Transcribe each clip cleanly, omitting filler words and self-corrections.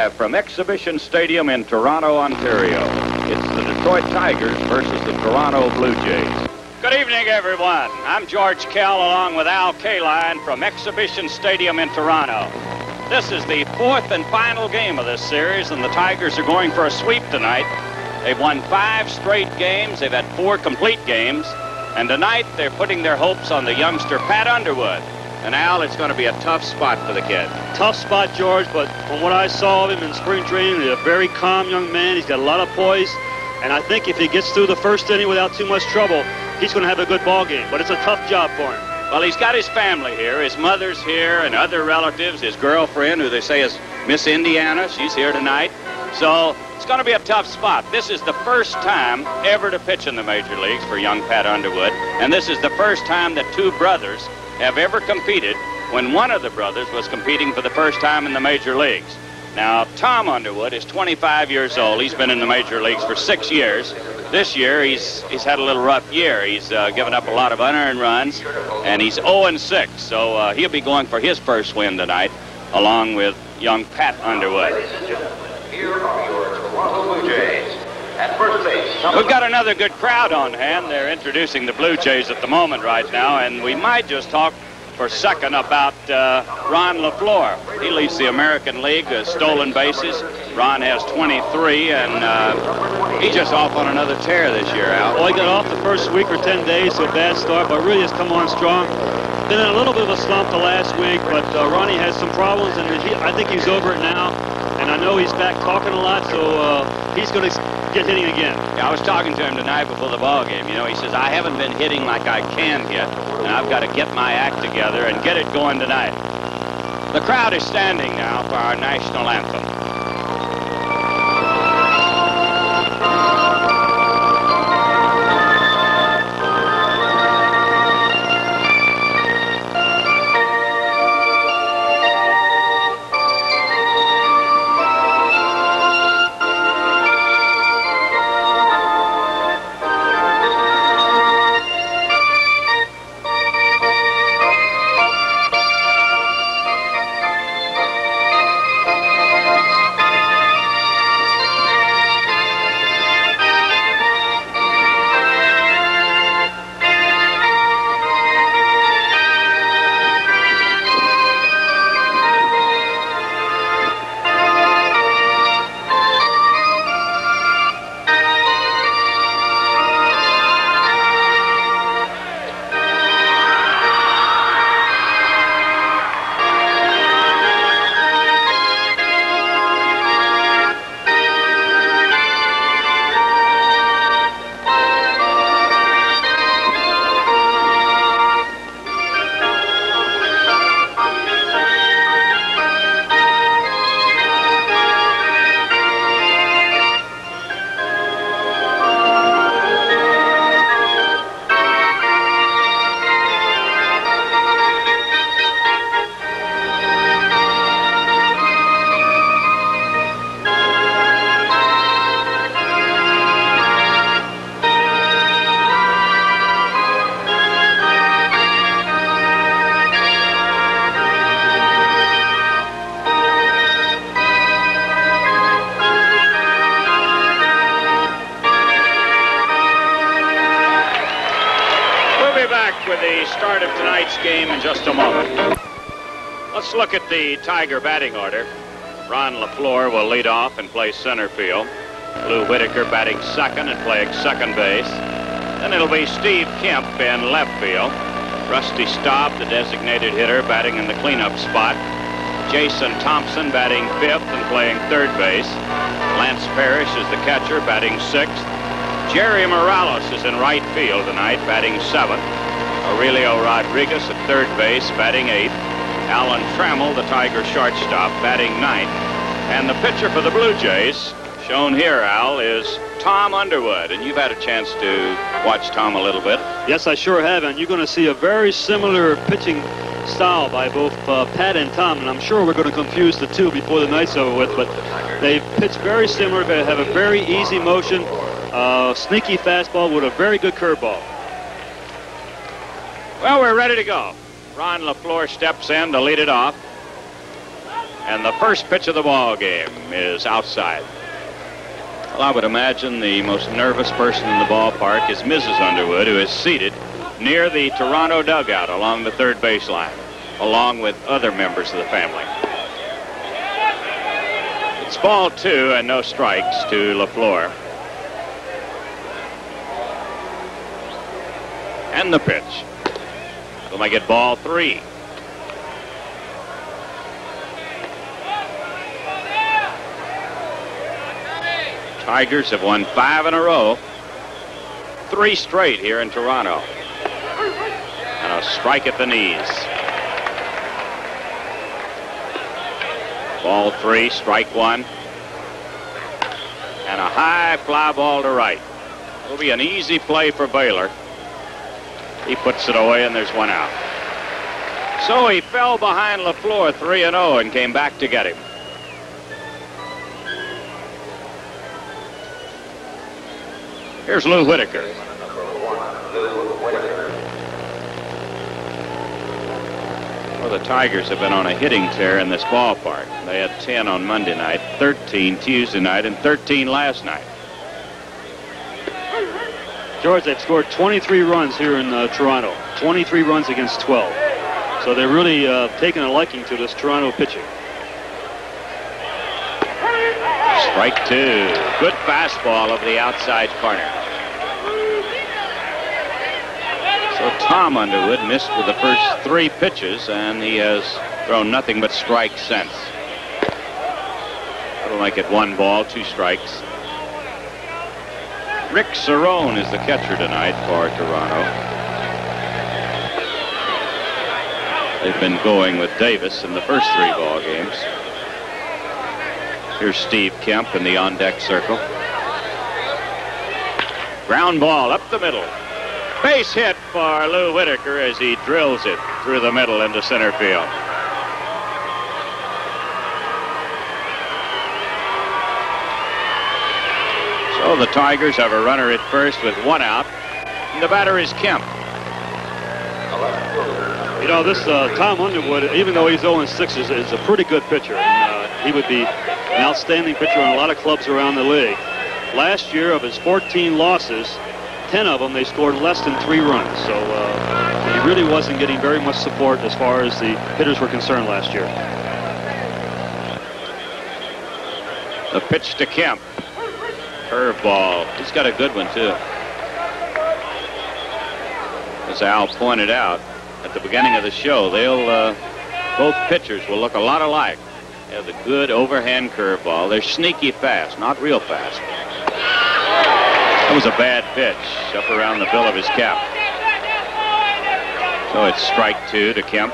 live from Exhibition Stadium in Toronto, Ontario. It's the Detroit Tigers versus the Toronto Blue Jays. Good evening, everyone. I'm George Kell along with Al Kaline from Exhibition Stadium in Toronto. This is the fourth and final game of this series, and the Tigers are going for a sweep tonight. They've won 5 straight games. They've had 4 complete games. And tonight, they're putting their hopes on the youngster, Pat Underwood. And Al, it's going to be a tough spot for the kid. Tough spot, George, but from what I saw of him in spring training, he's a very calm young man. He's got a lot of poise. And I think if he gets through the first inning without too much trouble, he's going to have a good ball game. But it's a tough job for him. Well, he's got his family here. His mother's here and other relatives. His girlfriend, who they say is Miss Indiana, she's here tonight. So it's going to be a tough spot. This is the first time ever to pitch in the major leagues for young Pat Underwood. And this is the first time that 2 brothers have ever competed when one of the brothers was competing for the first time in the major leagues. Now, Tom Underwood is 25 years old. He's been in the major leagues for 6 years. This year, he's had a little rough year. He's given up a lot of unearned runs, and he's 0-6. So he'll be going for his first win tonight, along with young Pat Underwood. Here are your Toronto Blue Jays. At first base. We've got another good crowd on hand. They're introducing the Blue Jays at the moment right now, and we might just talk for a second about Ron LaFleur. He leads the American League stolen bases. Ron has 23, and he's just off on another tear this year, Al. Well, he got off the first week or 10 days, so a bad start, but really has come on strong. Been in a little bit of a slump the last week, but Ronnie has some problems, and I think he's over it now. And I know he's back talking a lot, so he's going to get hitting again. Yeah, I was talking to him tonight before the ball game. You know, he says, I haven't been hitting like I can hit, and I've got to get my act together and get it going tonight. The crowd is standing now for our national anthem. With the start of tonight's game in just a moment. Let's look at the Tiger batting order. Ron LaFleur will lead off and play center field. Lou Whitaker batting second and playing second base. Then it'll be Steve Kemp in left field. Rusty Staub, the designated hitter, batting in the cleanup spot. Jason Thompson batting fifth and playing third base. Lance Parrish is the catcher, batting sixth. Jerry Morales is in right field tonight, batting seventh. Aurelio Rodriguez at third base, batting eighth. Alan Trammell, the Tiger shortstop, batting ninth. And the pitcher for the Blue Jays, shown here, Al, is Tom Underwood. And you've had a chance to watch Tom a little bit. Yes, I sure have. And you're going to see a very similar pitching style by both Pat and Tom. And I'm sure we're going to confuse the two before the night's over with. But they pitch very similar. They have a very easy motion, sneaky fastball with a very good curveball. Well, we're ready to go. Ron LaFleur steps in to lead it off. And the first pitch of the ball game is outside. Well, I would imagine the most nervous person in the ballpark is Mrs. Underwood, who is seated near the Toronto dugout along the third baseline, along with other members of the family. It's ball 2 and no strikes to LaFleur. And the pitch. Will make it ball 3. Tigers have won 5 in a row. 3 straight here in Toronto. And a strike at the knees. Ball 3, strike 1. And a high fly ball to right. It'll be an easy play for Baylor. He puts it away, and there's 1 out. So he fell behind LaFleur 3-0 and came back to get him. Here's Lou Whitaker. Well, the Tigers have been on a hitting tear in this ballpark. They had 10 on Monday night, 13 Tuesday night, and 13 last night. George, they've scored 23 runs here in Toronto. 23 runs against 12. So they're really taking a liking to this Toronto pitching. Strike 2. Good fastball over the outside corner. So Tom Underwood missed with the first 3 pitches, and he has thrown nothing but strikes since. That'll make it 1 ball, 2 strikes. Rick Cerrone is the catcher tonight for Toronto. They've been going with Davis in the first 3 ball games. Here's Steve Kemp in the on-deck circle. Ground ball up the middle. Base hit for Lou Whitaker as he drills it through the middle into center field. So the Tigers have a runner at first with 1 out. And the batter is Kemp. You know, this Tom Underwood, even though he's 0-6, is a pretty good pitcher. And, he would be an outstanding pitcher on a lot of clubs around the league. Last year, of his 14 losses, 10 of them they scored less than 3 runs. So he really wasn't getting very much support as far as the hitters were concerned last year. The pitch to Kemp. Curveball. He's got a good one, too. As Al pointed out at the beginning of the show, both pitchers will look a lot alike. They have the good overhand curveball. They're sneaky fast, not real fast. That was a bad pitch up around the bill of his cap. So it's strike 2 to Kemp.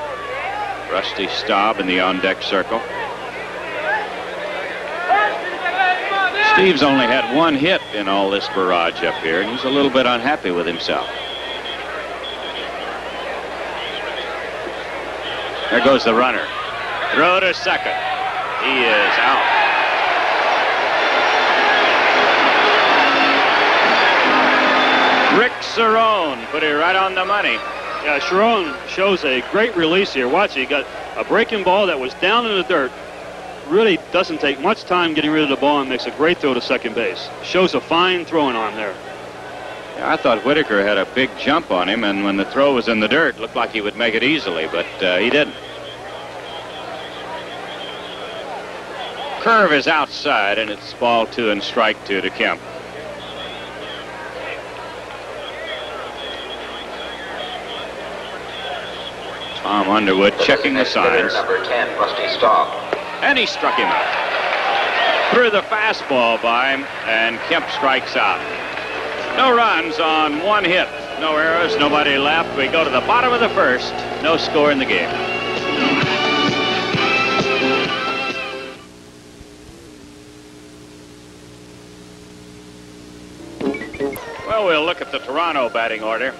Rusty Staub in the on-deck circle. Steve's only had 1 hit in all this barrage up here, and he's a little bit unhappy with himself. There goes the runner. Throw to second. He is out. Rick Cerrone put it right on the money. Yeah, Cerrone shows a great release here. Watch, he got a breaking ball that was down in the dirt. Really doesn't take much time getting rid of the ball and makes a great throw to second base. Shows a fine throwing arm there. Yeah, I thought Whitaker had a big jump on him, and when the throw was in the dirt, it looked like he would make it easily, but he didn't. Curve is outside, and it's ball 2 and strike 2 to Kemp. Tom Underwood checking the signs. Number 10, Rusty Staub. And he struck him out. Threw the fastball by him, and Kemp strikes out. No runs on 1 hit. No errors, nobody left. We go to the bottom of the first. No score in the game. Well, we'll look at the Toronto batting order.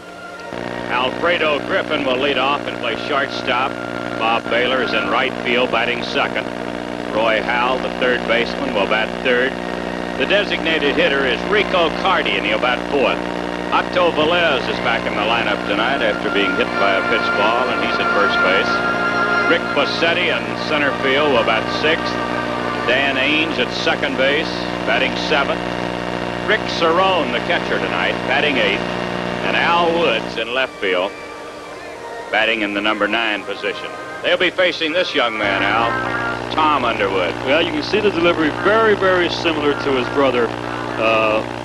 Alfredo Griffin will lead off and play shortstop. Bob Baylor is in right field batting second. Roy Howell, the third baseman, will bat third. The designated hitter is Rico Cardi, and he'll bat fourth. Otto Velez is back in the lineup tonight after being hit by a pitch ball, and he's at first base. Rick Bassetti in center field will bat 6th. Dan Ainge at second base, batting 7th. Rick Cerrone, the catcher tonight, batting 8th. And Al Woods in left field, batting in the number 9 position. They'll be facing this young man, Al, Tom Underwood. Well, you can see the delivery very, very similar to his brother,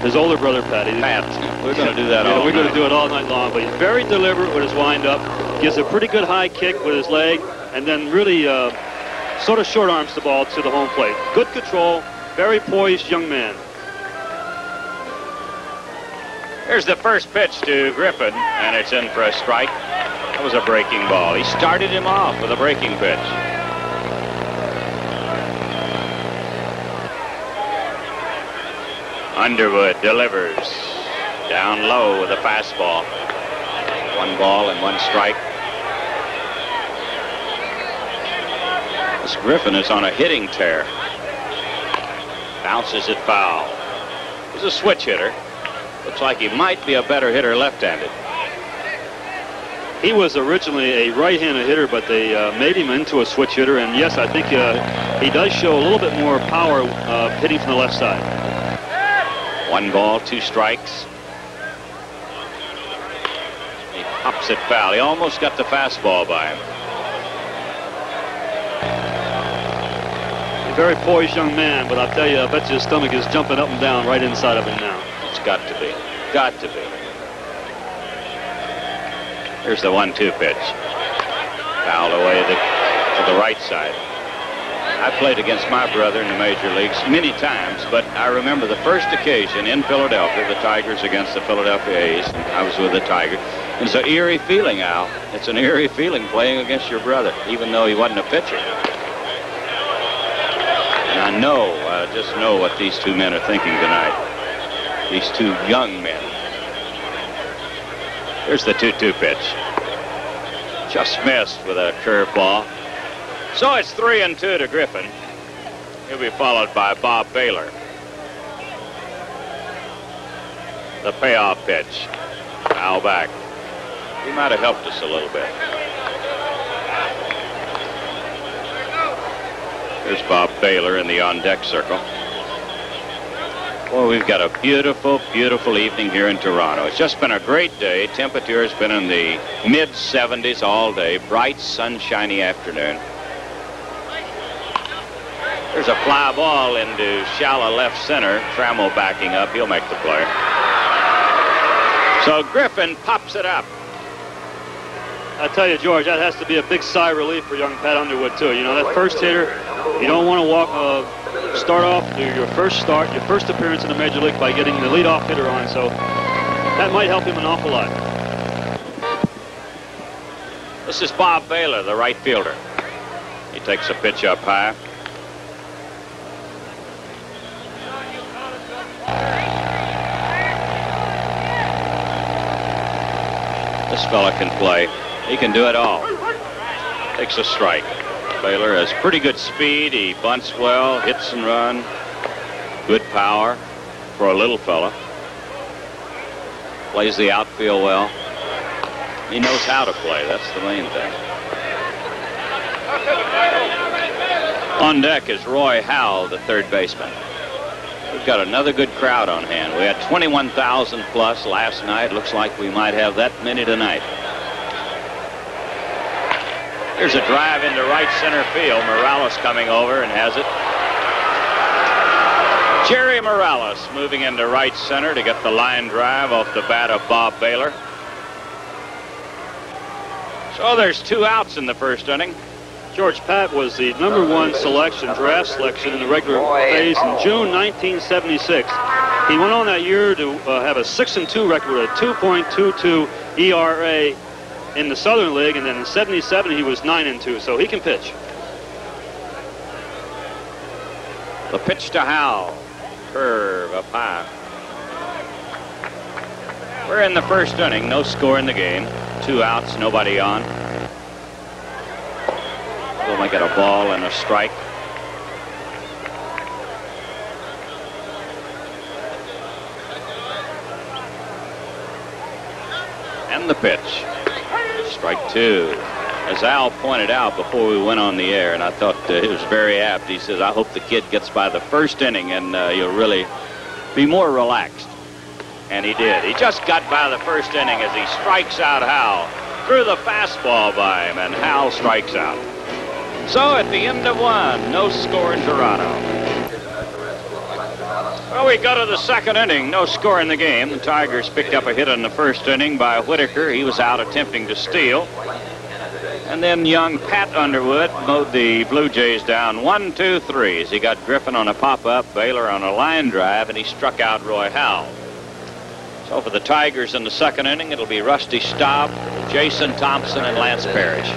his older brother, Patty. Pat, we're going to do that all We're going night. to do it all night long, but he's very deliberate with his wind-up. Gives a pretty good high kick with his leg, and then really sort of short arms the ball to the home plate. Good control, very poised young man. Here's the first pitch to Griffin, and it's in for a strike. That was a breaking ball. He started him off with a breaking pitch. Underwood delivers down low with a fastball. 1 ball and 1 strike. This Griffin is on a hitting tear. Bounces it foul. He's a switch hitter. Looks like he might be a better hitter left-handed. He was originally a right-handed hitter, but they made him into a switch hitter. And yes, I think he does show a little bit more power hitting from the left side. 1 ball, 2 strikes. He pops it foul. He almost got the fastball by him. A very poised young man, but I'll tell you, I bet you his stomach is jumping up and down right inside of him now. It's got to be. Got to be. Here's the 1-2 pitch. Fouled away to the right side. I played against my brother in the major leagues many times, but I remember the first occasion in Philadelphia, the Tigers against the Philadelphia A's. And I was with the Tigers. And it's an eerie feeling, Al. It's an eerie feeling playing against your brother, even though he wasn't a pitcher. And I just know what these two men are thinking tonight. These two young men. Here's the 2-2 pitch. Just missed with a curveball. So it's 3-2 to Griffin. He'll be followed by Bob Baylor. The payoff pitch. Foul back. He might have helped us a little bit. Here's Bob Baylor in the on-deck circle. Well, we've got a beautiful, beautiful evening here in Toronto. It's just been a great day. Temperature has been in the mid-70s all day. Bright, sunshiny afternoon. There's a fly ball into shallow left center. Trammell backing up. He'll make the play. So Griffin pops it up. I tell you, George, that has to be a big sigh of relief for young Pat Underwood, too. You know, that first hitter, you don't want to start off your first appearance in the major league by getting the leadoff hitter on, so that might help him an awful lot. This is Bob Baylor, the right fielder. He takes a pitch up high. This fella can play. He can do it all. Takes a strike. Baylor has pretty good speed. He bunts well, hits and run. Good power for a little fella. Plays the outfield well. He knows how to play. That's the main thing. On deck is Roy Howell, the third baseman. We've got another good crowd on hand. We had 21,000 plus last night. Looks like we might have that many tonight. Here's a drive into right center field. Morales coming over and has it. Jerry Morales moving into right center to get the line drive off the bat of Bob Baylor. So there's 2 outs in the first inning. George, Pat was the #1 draft selection in the regular phase in June 1976. He went on that year to have a 6-2 record with a 2.22 ERA in the Southern League, and then in '77 he was 9-2, so he can pitch. The pitch to Howell. Curve up high. We're in the first inning. No score in the game. 2 outs, nobody on. We'll make it a ball and a strike. And the pitch. Strike 2. As Al pointed out before we went on the air, and I thought it was very apt, he says, I hope the kid gets by the first inning and you'll really be more relaxed. And he did. He just got by the first inning as he strikes out Hal. Threw the fastball by him, and Hal strikes out. So at the end of 1, no score in Toronto. Well, we go to the second inning, no score in the game. The Tigers picked up a hit in the first inning by Whitaker. He was out attempting to steal. And then young Pat Underwood mowed the Blue Jays down 1, 2, 3 as he got Griffin on a pop-up, Baylor on a line drive, and he struck out Roy Howell. So for the Tigers in the second inning, it'll be Rusty Staub, Jason Thompson, and Lance Parrish.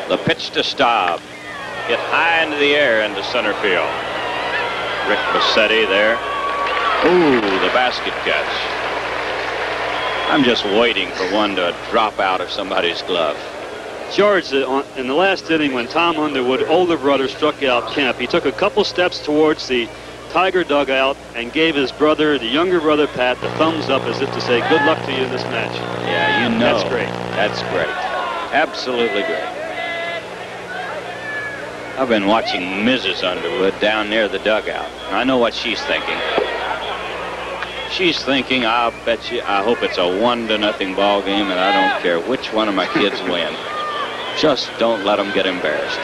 The pitch to Staub. Hit high into the air into center field. Rick Bassetti there. Ooh, the basket catch. I'm just waiting for one to drop out of somebody's glove. George, in the last inning when Tom Underwood, older brother, struck out Kemp, he took a couple steps towards the Tiger dugout and gave his brother, the younger brother Pat, the thumbs up as if to say, good luck to you in this match. Yeah, you know. That's great. That's great. Absolutely great. I've been watching Mrs. Underwood down near the dugout. I know what she's thinking. She's thinking, I'll bet you, I hope it's a 1-0 ball game, and I don't care which one of my kids win. Just don't let them get embarrassed.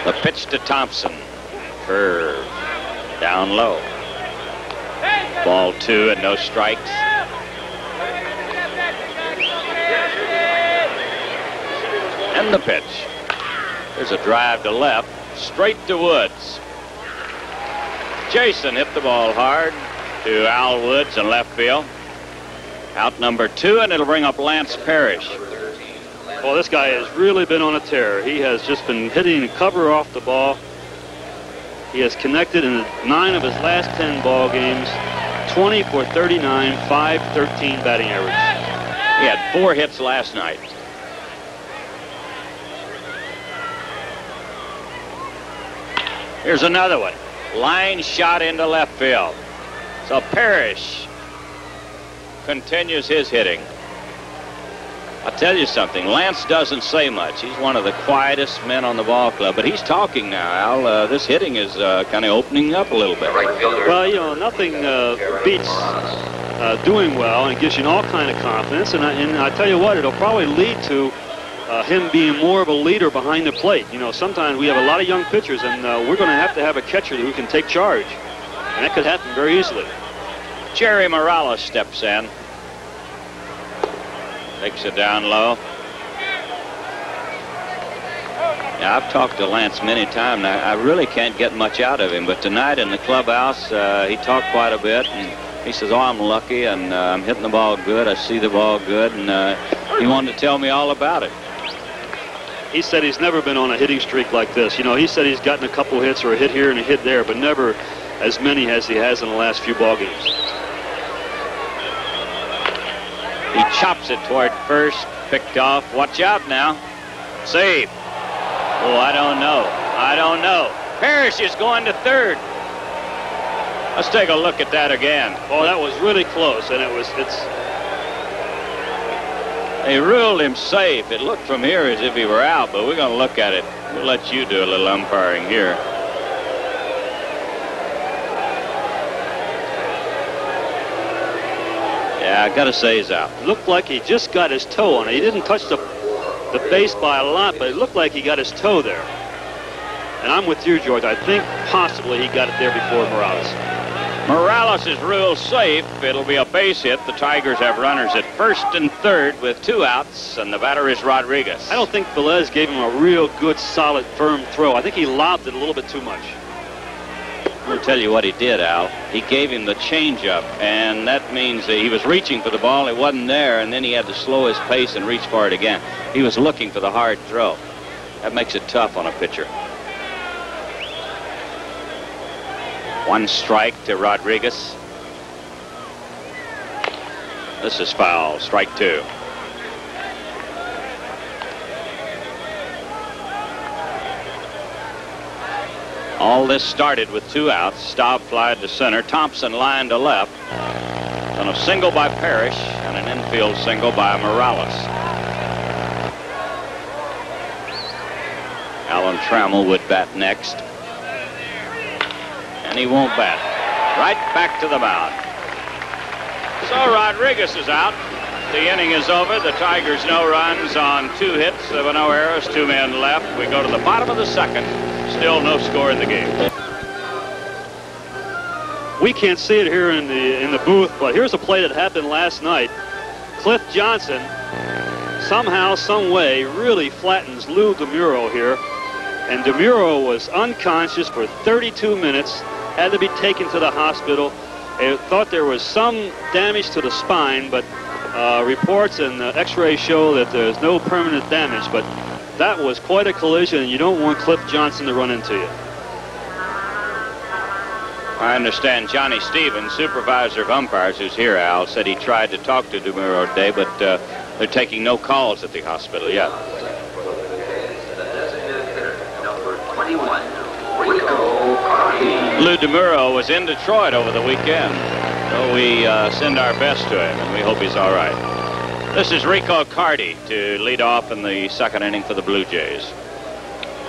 The pitch to Thompson. Curve. Down low. Ball 2 and no strikes. And the pitch. There's a drive to left. Straight to Woods. Jason hit the ball hard to Al Woods in left field. Out number 2, and it'll bring up Lance Parrish. Well, this guy has really been on a tear. He has just been hitting cover off the ball. He has connected in 9 of his last 10 ball games. 20 for 39, .513 batting average. He had 4 hits last night. Here's another one. Line shot into left field. So Parrish continues his hitting. I'll tell you something. Lance doesn't say much. He's one of the quietest men on the ball club, but he's talking now, Al. This hitting is kind of opening up a little bit. Well, you know, nothing beats doing well, and it gives you all kind of confidence. And I tell you what, it'll probably lead to him being more of a leader behind the plate. You know, sometimes we have a lot of young pitchers, and we're going to have a catcher who can take charge. And that could happen very easily. Jerry Morales steps in. Takes it down low. Yeah, I've talked to Lance many times. Now, I really can't get much out of him, but tonight in the clubhouse, he talked quite a bit, and he says, oh, I'm lucky, and I'm hitting the ball good. I see the ball good, and he wanted to tell me all about it. He said he's never been on a hitting streak like this. You know, he said he's gotten a couple hits or a hit here and a hit there, but never as many as he has in the last few ball games. He chops it toward first, picked off. Watch out now. Save. Oh, I don't know. I don't know. Parrish is going to third. Let's take a look at that again. Oh, that was really close, and They ruled him safe. It looked from here as if he were out, but we're going to look at it. We'll let you do a little umpiring here. Yeah, I got to say he's out. It looked like he just got his toe on it. He didn't touch the base by a lot, but it looked like he got his toe there. And I'm with you, George. I think possibly he got it there before Morales. Morales is ruled safe. It'll be a base hit. The Tigers have runners at first and third with 2 outs, and the batter is Rodriguez. I don't think Velez gave him a real good, solid, firm throw. I think he lobbed it a little bit too much. I'll tell you what he did, Al. He gave him the changeup, and that means that he was reaching for the ball. It wasn't there, and then he had to slow his pace and reach for it again. He was looking for the hard throw. That makes it tough on a pitcher. 1 strike to Rodriguez. This is foul. Strike 2. All this started with 2 outs. Staub flied to center. Thompson lined to left. On a single by Parrish and an infield single by Morales. Alan Trammell would bat next. And he won't bat. Right back to the mound. So Rodriguez is out. The inning is over. The Tigers no runs on 2 hits. There were no errors. 2 men left. We go to the bottom of the second. Still no score in the game. We can't see it here in the booth, but here's a play that happened last night. Cliff Johnson somehow, some way, really flattens Lou DeMuro here, and DeMuro was unconscious for 32 minutes, had to be taken to the hospital. They thought there was some damage to the spine, but reports and x-rays show that there's no permanent damage, but that was quite a collision, and you don't want Cliff Johnson to run into you. I understand Johnny Stevens, supervisor of umpires, who's here, Al, said he tried to talk to DeMuro today, but they're taking no calls at the hospital yet. Lou DeMuro was in Detroit over the weekend, so we send our best to him, and we hope he's all right. This is Rico Carty to lead off in the second inning for the Blue Jays.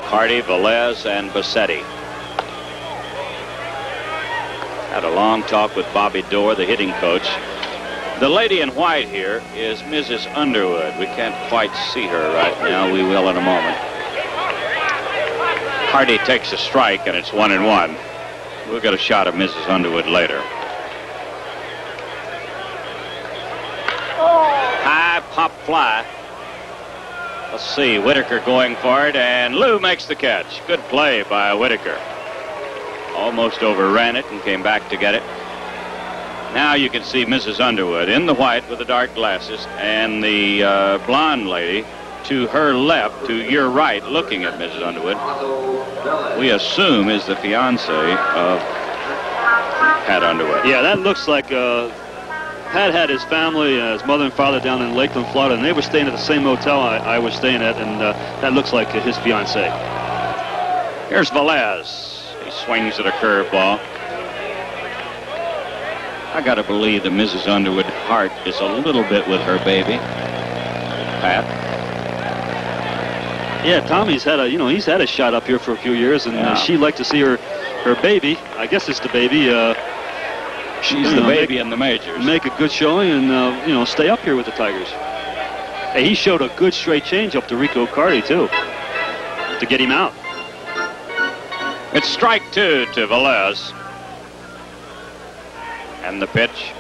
Carty, Velez, and Bassetti. Had a long talk with Bobby Dorr, the hitting coach. The lady in white here is Mrs. Underwood. We can't quite see her right now. We will in a moment. Hardy takes a strike, and it's 1-1. We'll get a shot of Mrs. Underwood later. High pop fly. Let's see, Whitaker going for it, and Lou makes the catch. Good play by Whitaker. Almost overran it and came back to get it. Now you can see Mrs. Underwood in the white with the dark glasses, and the blonde lady to her left, to your right, looking at Mrs. Underwood, we assume is the fiance of Pat Underwood. Yeah, that looks like Pat had his family, his mother and father down in Lakeland, Florida, and they were staying at the same hotel I was staying at, and that looks like his fiance. Here's Velez. He swings at a curveball. I got to believe that Mrs. Underwood's heart is a little bit with her baby, Pat. Yeah, Tommy's had he's had a shot up here for a few years, and she'd like to see her baby. I guess it's the baby. She's the baby in the majors. Make a good showing and stay up here with the Tigers. Hey, he showed a good straight change up to Rico Carty too, to get him out. It's strike 2 to Velez. And the pitch.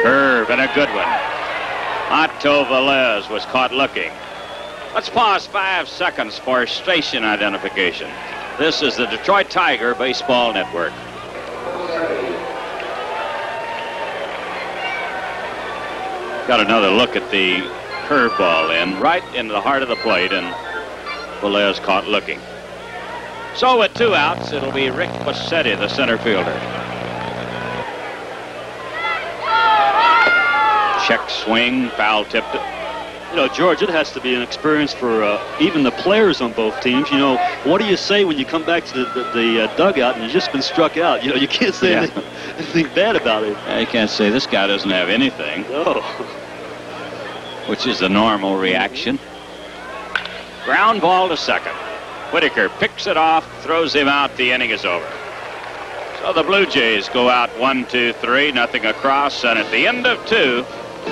Curve and a good one. Otto Velez was caught looking. Let's pause 5 seconds for station identification. This is the Detroit Tiger Baseball Network. Got another look at the curveball in, right into the heart of the plate, and Velez caught looking. So with 2 outs, it'll be Rick Bassetti, the center fielder. Check swing, foul tipped it. George, it has to be an experience for even the players on both teams. What do you say when you come back to the dugout and you've just been struck out? You can't say anything bad about it. You can't say this guy doesn't have anything. No. Which is the normal reaction. Ground ball to second. Whitaker picks it off, throws him out. The inning is over. So the Blue Jays go out 1-2-3, nothing across, and at the end of 2,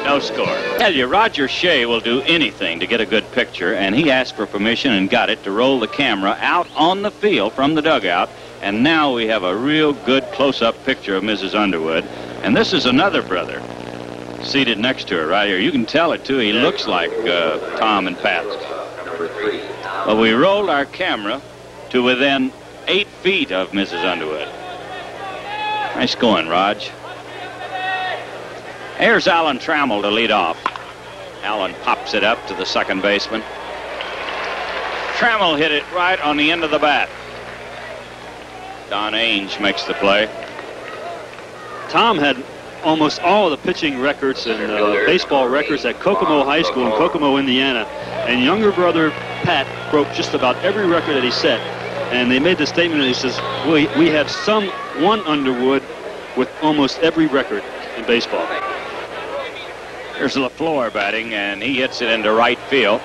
no score. I tell you, Roger Shea will do anything to get a good picture, and he asked for permission and got it to roll the camera out on the field from the dugout, and now we have a real good close-up picture of Mrs. Underwood. And this is another brother seated next to her right here. You can tell it, too. He looks like Tom and Pat. Well, we rolled our camera to within 8 feet of Mrs. Underwood. Nice going, Raj. Here's Alan Trammell to lead off. Alan pops it up to the second baseman. Trammell hit it right on the end of the bat. Don Ainge makes the play. Tom had almost all the pitching records and baseball records at Kokomo High School in Kokomo, Indiana. And younger brother Pat broke just about every record that he set. And they made the statement, and he says, we have one Underwood with almost every record in baseball. Here's LaFleur batting, and he hits it into right field.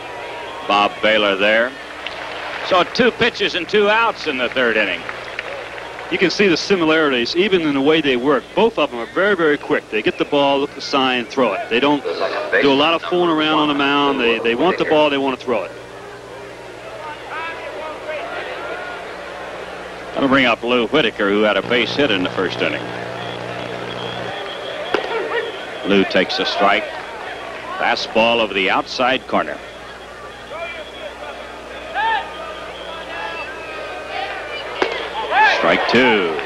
Bob Baylor there. So 2 pitches and 2 outs in the 3rd inning. You can see the similarities even in the way they work. Both of them are very, very quick. They get the ball, look at the sign, throw it. They don't do a lot of fooling around on the mound. They want the ball, they want to throw it. That'll bring up Lou Whitaker, who had a base hit in the 1st inning. Lou takes a strike. Fastball over the outside corner. Strike 2.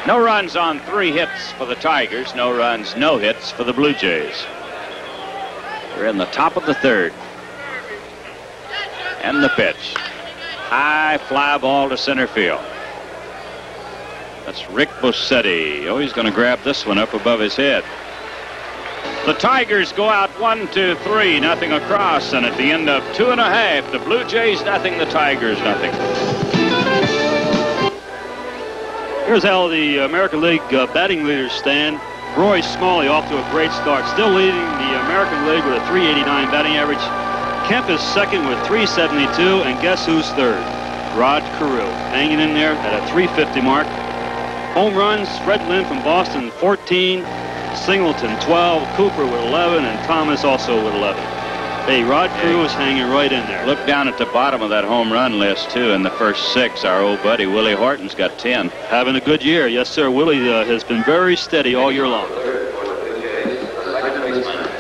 No runs on 3 hits for the Tigers. No runs, no hits for the Blue Jays. We're in the top of the 3rd. And the pitch. High fly ball to center field. That's Rick Bossetti. Oh, he's going to grab this one up above his head. The Tigers go out 1-2-3, nothing across, and at the end of 2 1/2, the Blue Jays nothing, the Tigers nothing. Here's how the American League batting leaders stand. Roy Smalley off to a great start, still leading the American League with a .389 batting average. Kemp is second with .372, and guess who's third? Rod Carew, hanging in there at a .350 mark. Home runs, Fred Lynn from Boston, 14. Singleton, 12. Cooper with 11, and Thomas also with 11. Hey, Rod Carew is hanging right in there. Look down at the bottom of that home run list, too. In the first 6, our old buddy Willie Horton's got 10. Having a good year. Yes, sir. Willie has been very steady all year long.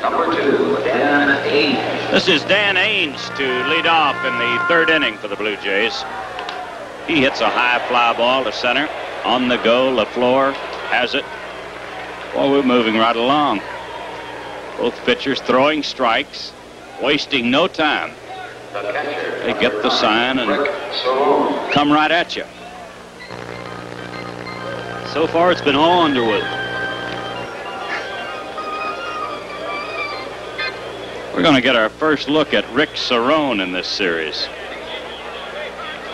Number 2, Dan Ains. This is Dan Ains to lead off in the 3rd inning for the Blue Jays. He hits a high fly ball to center. On the go, LaFleur has it. Well, we're moving right along. Both pitchers throwing strikes, wasting no time. They get the sign and come right at you. So far, it's been all Underwood. We're going to get our first look at Rick Cerrone in this series.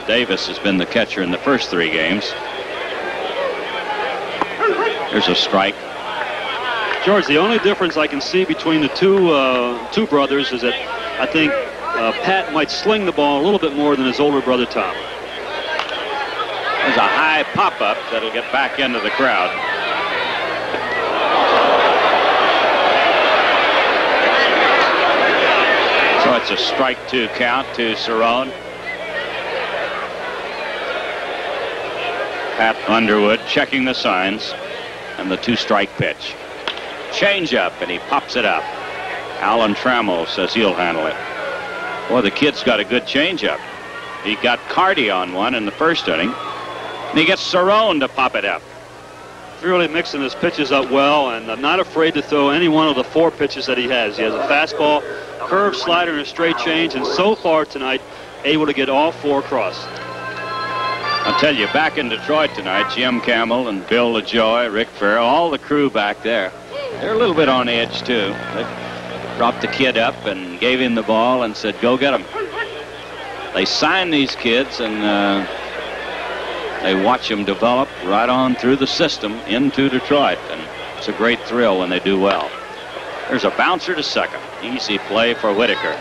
Davis has been the catcher in the first 3 games. Here's a strike. George, the only difference I can see between the two brothers is that I think Pat might sling the ball a little bit more than his older brother Tom. There's a high pop-up that'll get back into the crowd. So it's a strike 2 count to Cerrone. Pat Underwood checking the signs, and the 2-strike pitch. Change-up, and he pops it up. Alan Trammell says he'll handle it. Boy, the kid's got a good change-up. He got Carty on one in the 1st inning, and he gets Cerrone to pop it up. He's really mixing his pitches up well, and I'm not afraid to throw any one of the 4 pitches that he has. He has a fastball, curve, slider, and a straight change, and so far tonight, able to get all 4 across. I'll tell you, back in Detroit tonight, Jim Campbell and Bill LaJoy, Rick Farrell, all the crew back there, they're a little bit on edge, too. They dropped the kid up and gave him the ball and said, go get him. They signed these kids, and they watch them develop right on through the system into Detroit, and it's a great thrill when they do well. There's a bouncer to second. Easy play for Whitaker.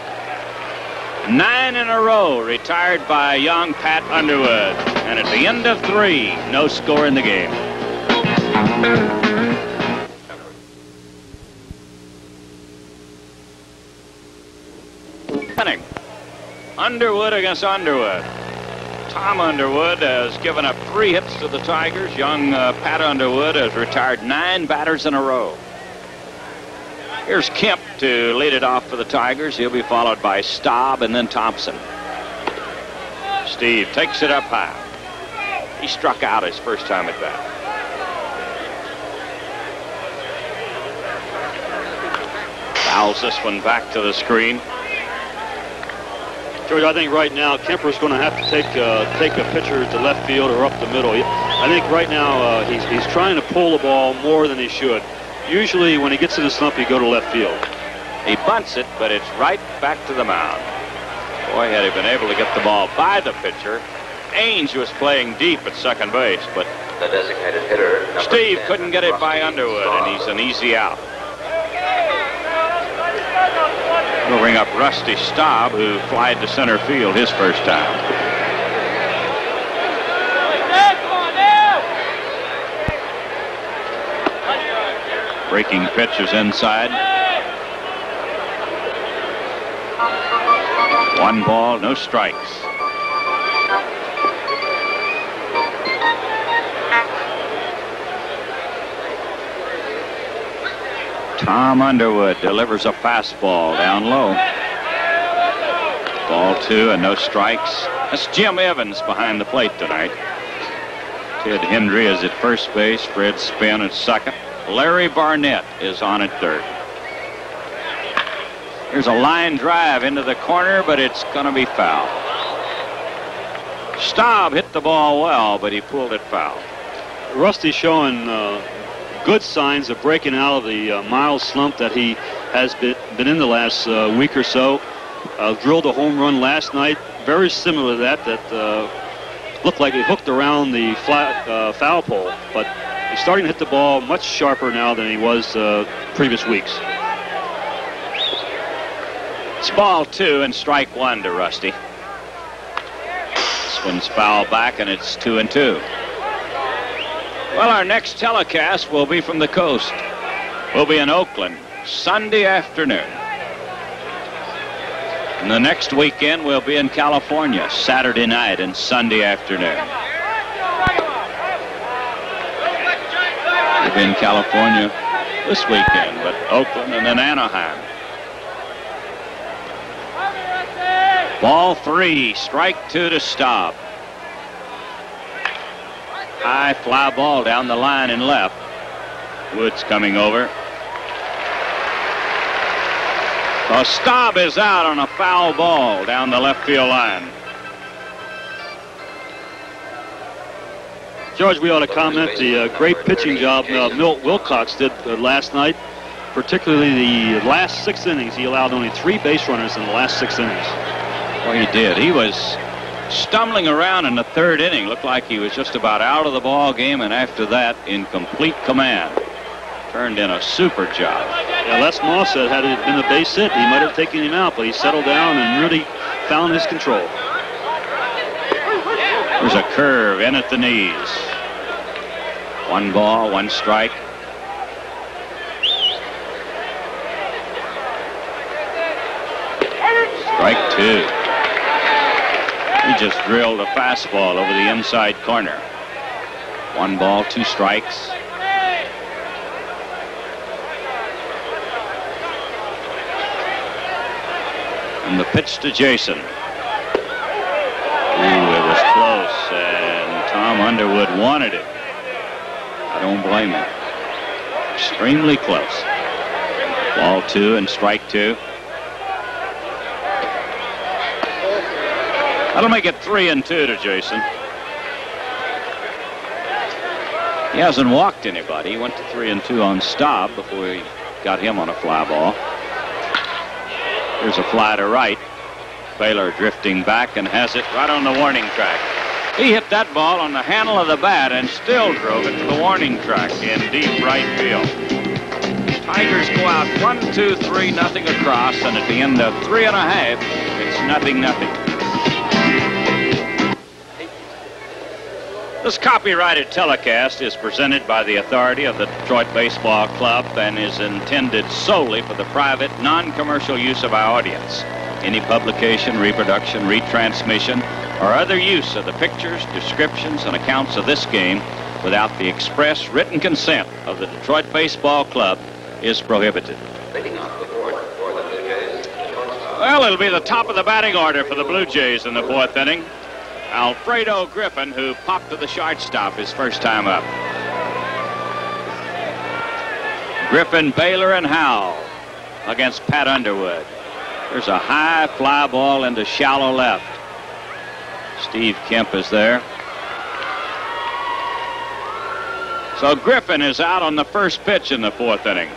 9 in a row retired by young Pat Underwood. And at the end of 3, no score in the game. Underwood against Underwood. Tom Underwood has given up 3 hits to the Tigers. Young Pat Underwood has retired 9 batters in a row. Here's Kemp to lead it off for the Tigers. He'll be followed by Staub and then Thompson. Steve takes it up high. He struck out his first time at bat. Fouls this one back to the screen. George, I think right now Kemper's going to have to take a pitcher to left field or up the middle. I think right now he's trying to pull the ball more than he should. Usually when he gets in a slump, you go to left field. He bunts it, but it's right back to the mound. Boy, had he been able to get the ball by the pitcher, Ainge was playing deep at second base, but The designated hitter, number Steve 10, couldn't get it by Rusty Underwood, Staub. and he's an easy out. We'll bring up Rusty Staub, who flied to center field his first time. Breaking pitch is inside. 1 ball, no strikes. Tom Underwood delivers a fastball down low. Ball 2 and no strikes. That's Jim Evans behind the plate tonight. Ted Hendry is at first base. Fred Spinn at second. Larry Barnett is on at third. Here's a line drive into the corner, but it's going to be foul. Staub hit the ball well, but he pulled it foul. Rusty's showing good signs of breaking out of the mild slump that he has been in the last week or so. Drilled a home run last night, very similar to that looked like it hooked around the flat foul pole, but he's starting to hit the ball much sharper now than he was previous weeks. It's ball 2 and strike 1 to Rusty. This one's foul back, and it's 2-2. Well, our next telecast will be from the coast. We'll be in Oakland Sunday afternoon. And the next weekend we'll be in California Saturday night and Sunday afternoon. We'll be in California this weekend, but Oakland and then Anaheim. Ball 3, strike 2 to Staub. High fly ball down the line and left. Woods coming over. Well, Staub is out on a foul ball down the left field line. George, we ought to comment the great pitching job Milt Wilcox did last night, particularly the last 6 innings. He allowed only 3 base runners in the last 6 innings. Well, he did. He was stumbling around in the 3rd inning. Looked like he was just about out of the ball game, and after that, in complete command. Turned in a super job. Yeah, Les Moss said had it been a base hit, he might have taken him out, but he settled down and really found his control. There's a curve in at the knees. 1 ball, 1 strike. Strike 2. He just drilled a fastball over the inside corner. 1 ball, 2 strikes. And the pitch to Jason. Ooh, it was close, and Tom Underwood wanted it. I don't blame him. Extremely close. Ball 2 and strike 2. That'll make it 3-2 to Jason. He hasn't walked anybody. He went to 3-2 on Staub before he got him on a fly ball. Here's a fly to right. Baylor drifting back and has it right on the warning track. He hit that ball on the handle of the bat and still drove it to the warning track in deep right field. Tigers go out 1-2-3, nothing across, and at the end of 3.5, it's 0-0. This copyrighted telecast is presented by the authority of the Detroit Baseball Club and is intended solely for the private, non-commercial use of our audience. Any publication, reproduction, retransmission, or other use of the pictures, descriptions, and accounts of this game without the express written consent of the Detroit Baseball Club is prohibited. Leading off the board for the Blue Jays. Well, it'll be the top of the batting order for the Blue Jays in the 4th inning. Alfredo Griffin, who popped to the shortstop his first time up. Griffin, Baylor, and Howell against Pat Underwood. There's a high fly ball into shallow left. Steve Kemp is there. So Griffin is out on the first pitch in the 4th inning. The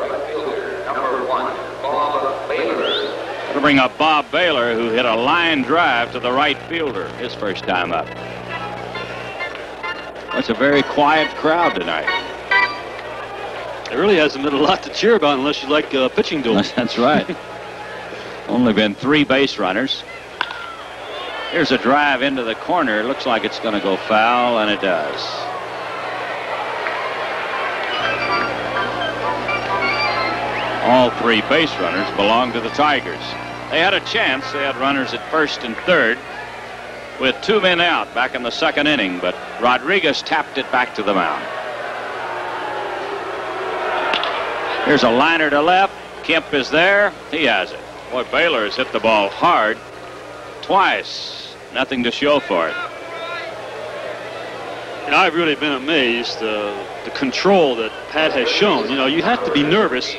right fielder, number 1, ball Baylor. That'll bring up Bob Baylor, who hit a line drive to the right fielder his first time up. It's a very quiet crowd tonight. There really hasn't been a lot to cheer about unless you like pitching duels. That's right. Only been 3 base runners. Here's a drive into the corner. Looks like it's going to go foul, and it does. All 3 base runners belong to the Tigers. They had a chance. They had runners at first and third with 2 men out back in the 2nd inning, but Rodriguez tapped it back to the mound. Here's a liner to left. Kemp is there. He has it. Boy, Baylor has hit the ball hard twice. Nothing to show for it. And I've really been amazed the control that Pat has shown. You know, you have to be nervous,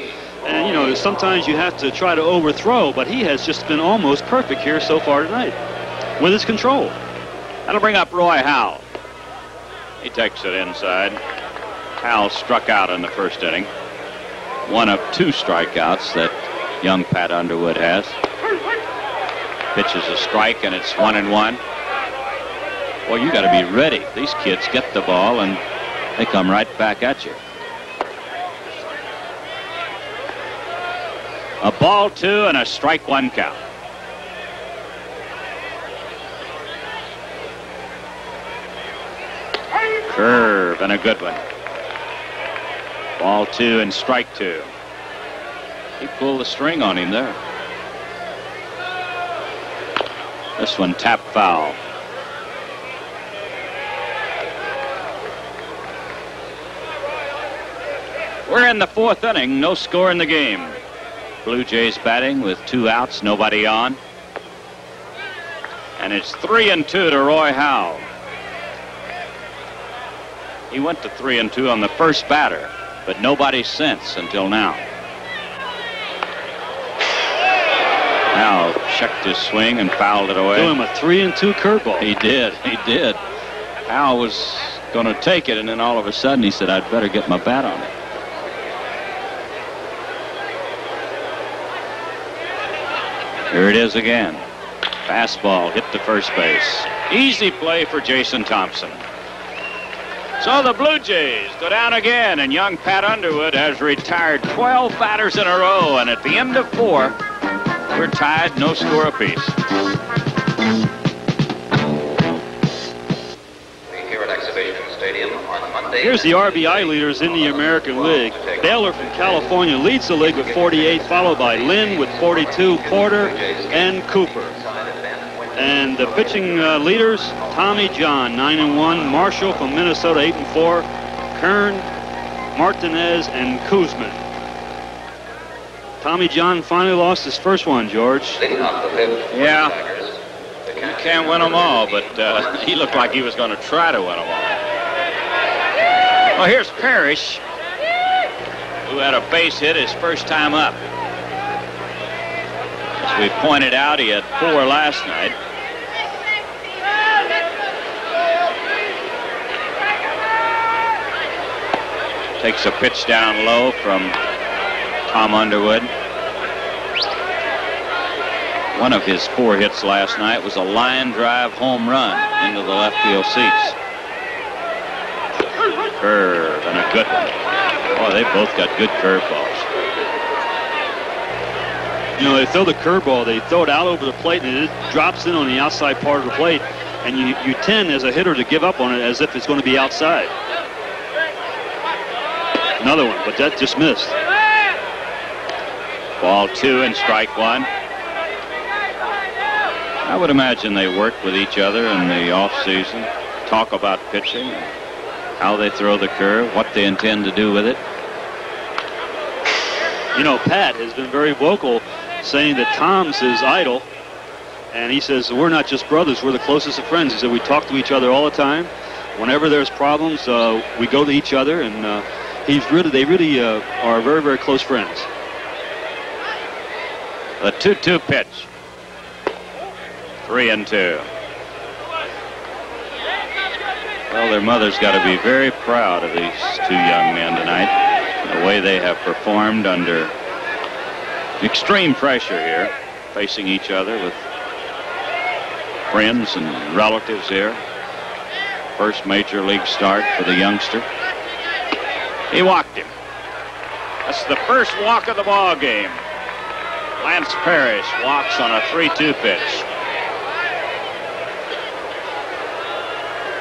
and you know sometimes you have to try to overthrow, but he has just been almost perfect here so far tonight with his control. That'll bring up Roy Howell. He takes it inside. Howell struck out in the 1st inning. One of 2 strikeouts that young Pat Underwood has. Pitches a strike, and it's 1-1. Well, you got to be ready. These kids get the ball, and they come right back at you. A ball 2 and a strike 1 count. Curve and a good one. Ball 2 and strike 2. He pulled the string on him there. This one tap foul. We're in the 4th inning. No score in the game. Blue Jays batting with 2 outs, nobody on. And it's 3-2 to Roy Howell. He went to 3-2 on the first batter, but nobody since until now. Howell checked his swing and fouled it away. Threw him a 3-2 curveball. He did. Howell was going to take it, and then all of a sudden he said, I'd better get my bat on it. Here it is again. Fastball hit to first base. Easy play for Jason Thompson. So the Blue Jays go down again, and young Pat Underwood has retired 12 batters in a row, and at the end of 4, we're tied, no score apiece. Here at Exhibition Stadium on Monday. Here's the RBI leaders in the American League. Baylor from California leads the league with 48, followed by Lynn with 42, Porter, and Cooper. And the pitching leaders, Tommy John, 9-1, Marshall from Minnesota, 8-4, Kern, Martinez, and Kuzman. Tommy John finally lost his first one, George. Yeah, you can't win them all, but he looked like he was going to try to win them all. Well, here's Parrish, who had a base hit his first time up. As we pointed out, he had 4 last night. Takes a pitch down low from Tom Underwood. One of his 4 hits last night was a line drive home run into the left field seats. Curve and a good one. Oh, they both got good curveballs. You know, they throw the curveball, they throw it out over the plate, and it drops in on the outside part of the plate, and you tend as a hitter to give up on it as if it's going to be outside. Another one, but that just missed. Ball 2 and strike 1. I would imagine they work with each other in the off-season, talk about pitching, how they throw the curve, what they intend to do with it. You know, Pat has been very vocal saying that Tom's his idol, and he says we're not just brothers, we're the closest of friends. He said we talk to each other all the time. Whenever there's problems, we go to each other, and they really are very, very close friends. The 2-2 pitch. 3-2. Well, their mother's got to be very proud of these 2 young men tonight. The way they have performed under extreme pressure here. facing each other with friends and relatives here. First major league start for the youngster. He walked him. That's the first walk of the ball game. Lance Parrish walks on a 3-2 pitch.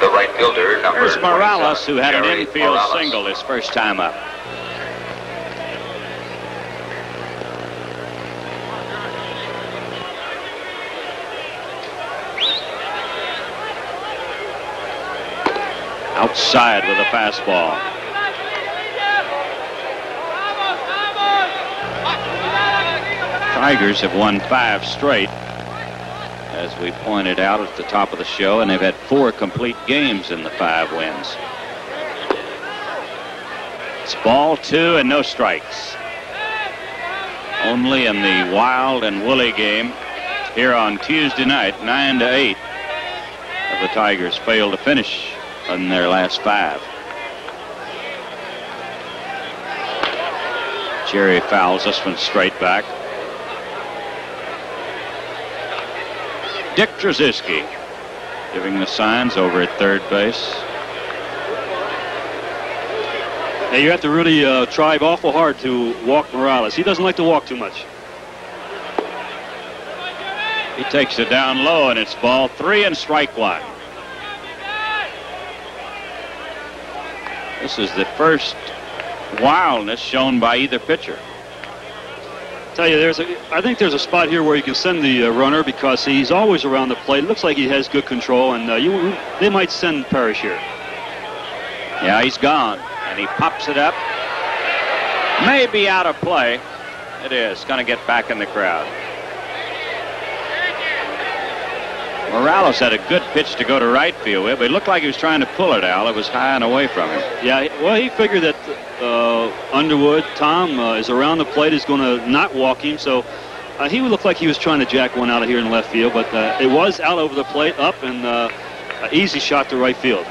The right fielder, number There's Morales, 27, who had an Jerry infield Morales. single his first time up. Outside with a fastball. Tigers have won 5 straight, as we pointed out at the top of the show, and they've had 4 complete games in the 5 wins. It's ball 2 and no strikes. Only in the Wild and Woolley game here on Tuesday night, 9-8, the Tigers failed to finish in their last 5. Jerry fouls this one straight back. Dick Trzeski giving the signs over at third base. Hey, you have to really try awful hard to walk Morales. He doesn't like to walk too much. He takes it down low, and it's ball 3 and strike 1. This is the first wildness shown by either pitcher. Tell you, I think there's a spot here where you can send the runner because he's always around the plate. It looks like he has good control, and they might send Parrish here. Yeah, he's gone, and he pops it up. May be out of play. It is. Going to get back in the crowd. Morales had a good pitch to go to right field with, but it looked like he was trying to pull it, Al. It was high and away from him. Yeah, well, he figured that Underwood, Tom, is around the plate, is going to not walk him, so he would look like he was trying to jack one out of here in left field, but it was out over the plate, up, and an easy shot to right field.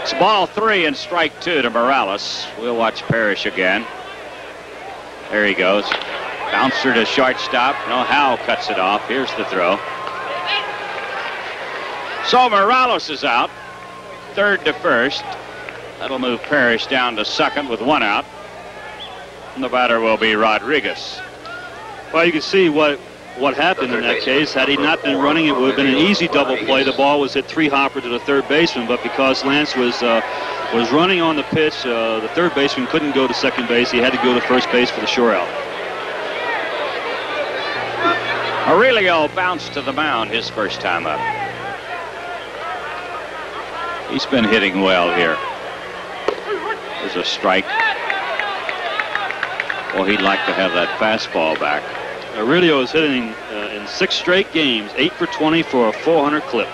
It's ball 3 and strike 2 to Morales. We'll watch Parrish again. There he goes. Bouncer to shortstop. No, Howell cuts it off. Here's the throw. So Morales is out, third to first. That'll move Parrish down to second with 1 out. And the batter will be Rodriguez. Well, you can see what happened in that case. Had he not been running, it would have been an easy double play. The ball was hit 3-hopper to the third baseman, but because Lance was running on the pitch, the third baseman couldn't go to second base. He had to go to first base for the shore out. Aurelio bounced to the mound his first time up. He's been hitting well here. There's a strike. Well, he'd like to have that fastball back. Aurelio is hitting in 6 straight games, 8 for 20 for a 400 clip.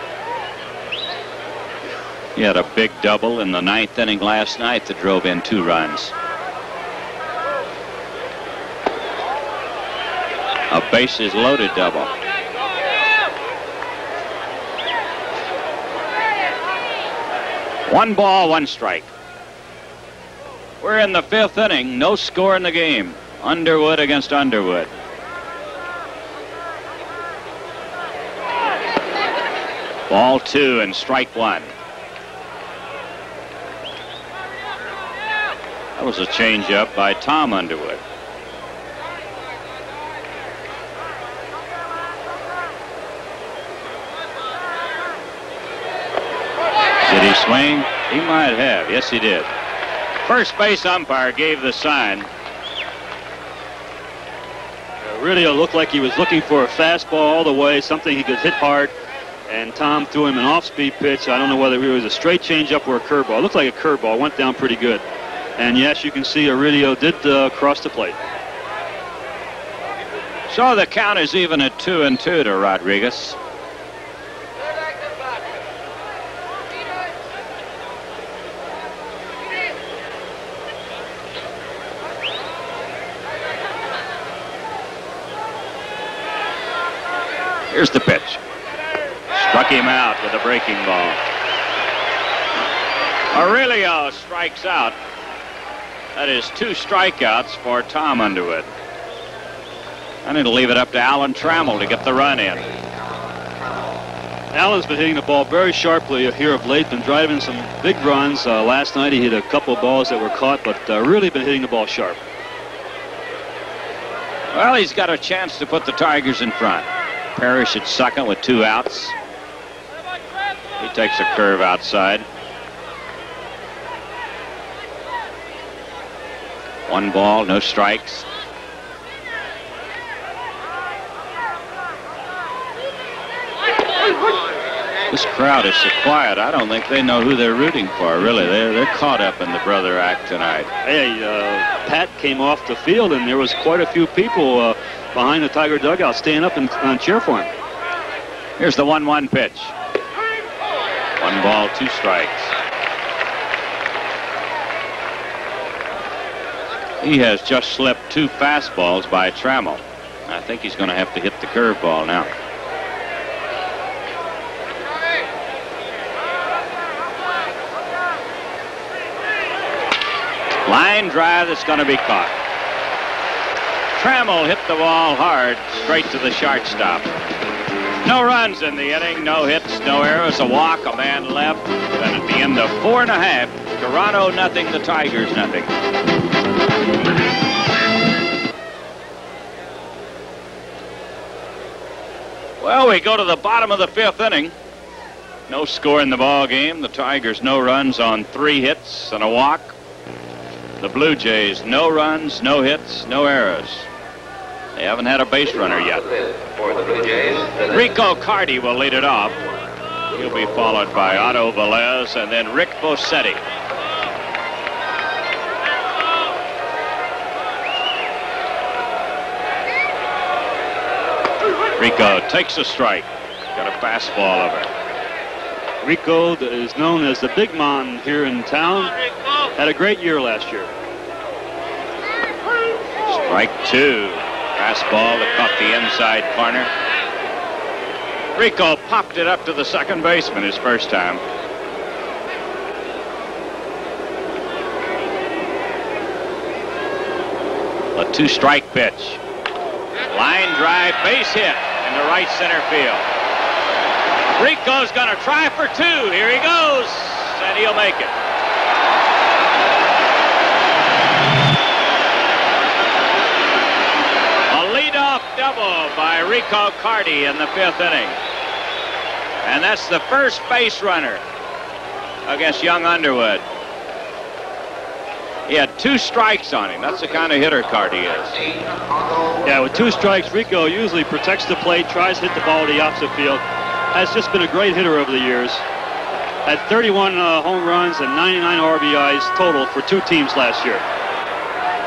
He had a big double in the 9th inning last night that drove in 2 runs. A bases loaded double. One ball, 1 strike. We're in the 5th inning. No score in the game. Underwood against Underwood. Ball 2 and strike 1. That was a changeup by Tom Underwood. Did he swing? He might have. Yes, he did. First base umpire gave the sign. Aurelio looked like he was looking for a fastball all the way, something he could hit hard, and Tom threw him an off-speed pitch. I don't know whether it was a straight changeup or a curveball. It looked like a curveball. Went down pretty good. And yes, you can see Aurelio did cross the plate. So the count is even at 2-2 to Rodriguez. Here's the pitch. Struck him out with a breaking ball. Aurelio strikes out. That is 2 strikeouts for Tom Underwood. And it'll leave it up to Alan Trammell to get the run in. Allen's been hitting the ball very sharply here of late, been driving some big runs. Last night he hit a couple of balls that were caught, but really been hitting the ball sharp. Well, he's got a chance to put the Tigers in front. Parrish at second with 2 outs. He takes a curve outside. 1 ball, no strikes. This crowd is so quiet. I don't think they know who they're rooting for, really. They're caught up in the brother act tonight. Hey, Pat came off the field, and there was quite a few people behind the Tiger dugout staying up and cheer for him. Here's the 1-1 pitch. 1 ball, 2 strikes. He has just slipped 2 fastballs by Trammell. I think he's going to have to hit the curveball now. Line drive that's going to be caught. Trammell hit the ball hard straight to the shortstop. No runs in the inning, no hits, no errors, a walk, a man left. And at the end of 4 1/2, Toronto nothing, the Tigers nothing. Well, we go to the bottom of the 5th inning. No score in the ball game. The Tigers no runs on 3 hits and a walk. The Blue Jays no runs, no hits, no errors. They haven't had a base runner yet. For the Blue Jays, Rico Carty will lead it off. He'll be followed by Otto Velez and then Rick Bossetti. Rico takes a strike. Got a fastball over. Rico is known as the big man here in town. Had a great year last year. Strike 2. Fastball that caught the inside corner. Rico popped it up to the second baseman his first time. A 2-strike pitch. Line drive, base hit in the right center field. Rico's going to try for 2. Here he goes, and he'll make it. A leadoff double by Rico Carty in the 5th inning. And that's the first base runner against young Underwood. He had 2 strikes on him. That's the kind of hitter Carty is. Yeah, with 2 strikes, Rico usually protects the plate, tries to hit the ball to the opposite field. Has just been a great hitter over the years. Had 31 home runs and 99 RBIs total for 2 teams last year.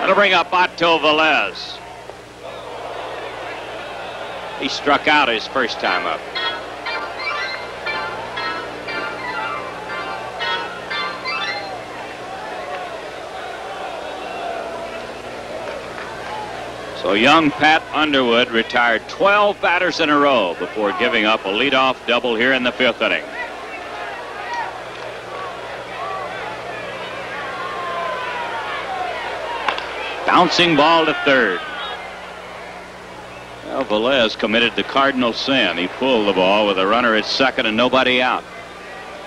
That'll bring up Otto Velez. He struck out his first time up. So young Pat Underwood retired 12 batters in a row before giving up a leadoff double here in the 5th inning. Bouncing ball to third. Well, Velez committed the cardinal sin. He pulled the ball with a runner at second and nobody out.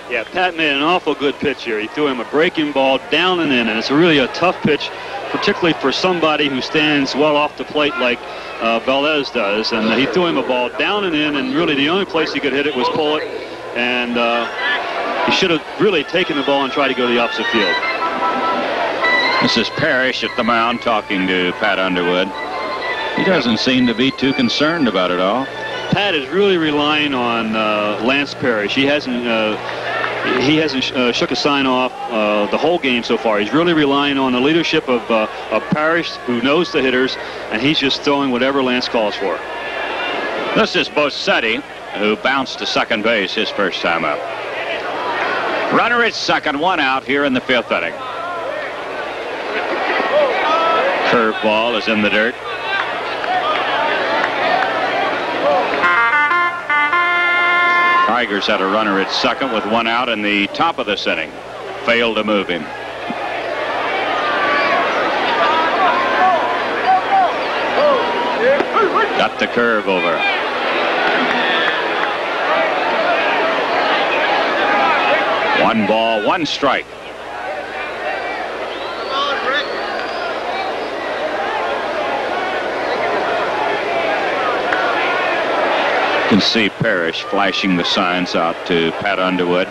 Yeah, Pat made an awful good pitch here. He threw him a breaking ball down and in, and it's really a tough pitch, particularly for somebody who stands well off the plate like Velez does. And he threw him a ball down and in, and really the only place he could hit it was pull it. And he should have really taken the ball and tried to go to the opposite field. This is Parrish at the mound talking to Pat Underwood. He doesn't seem to be too concerned about it all. Pat is really relying on Lance Parrish. He hasn't shook a sign off the whole game so far. He's really relying on the leadership of Parrish, who knows the hitters, and he's just throwing whatever Lance calls for. This is Bossetti, who bounced to second base his first time up. Runner at second, 1 out here in the 5th inning. Curveball is in the dirt. Tigers had a runner at second with 1 out in the top of this inning. Failed to move him. Got the curve over. One ball, one strike. You can see Parrish flashing the signs out to Pat Underwood.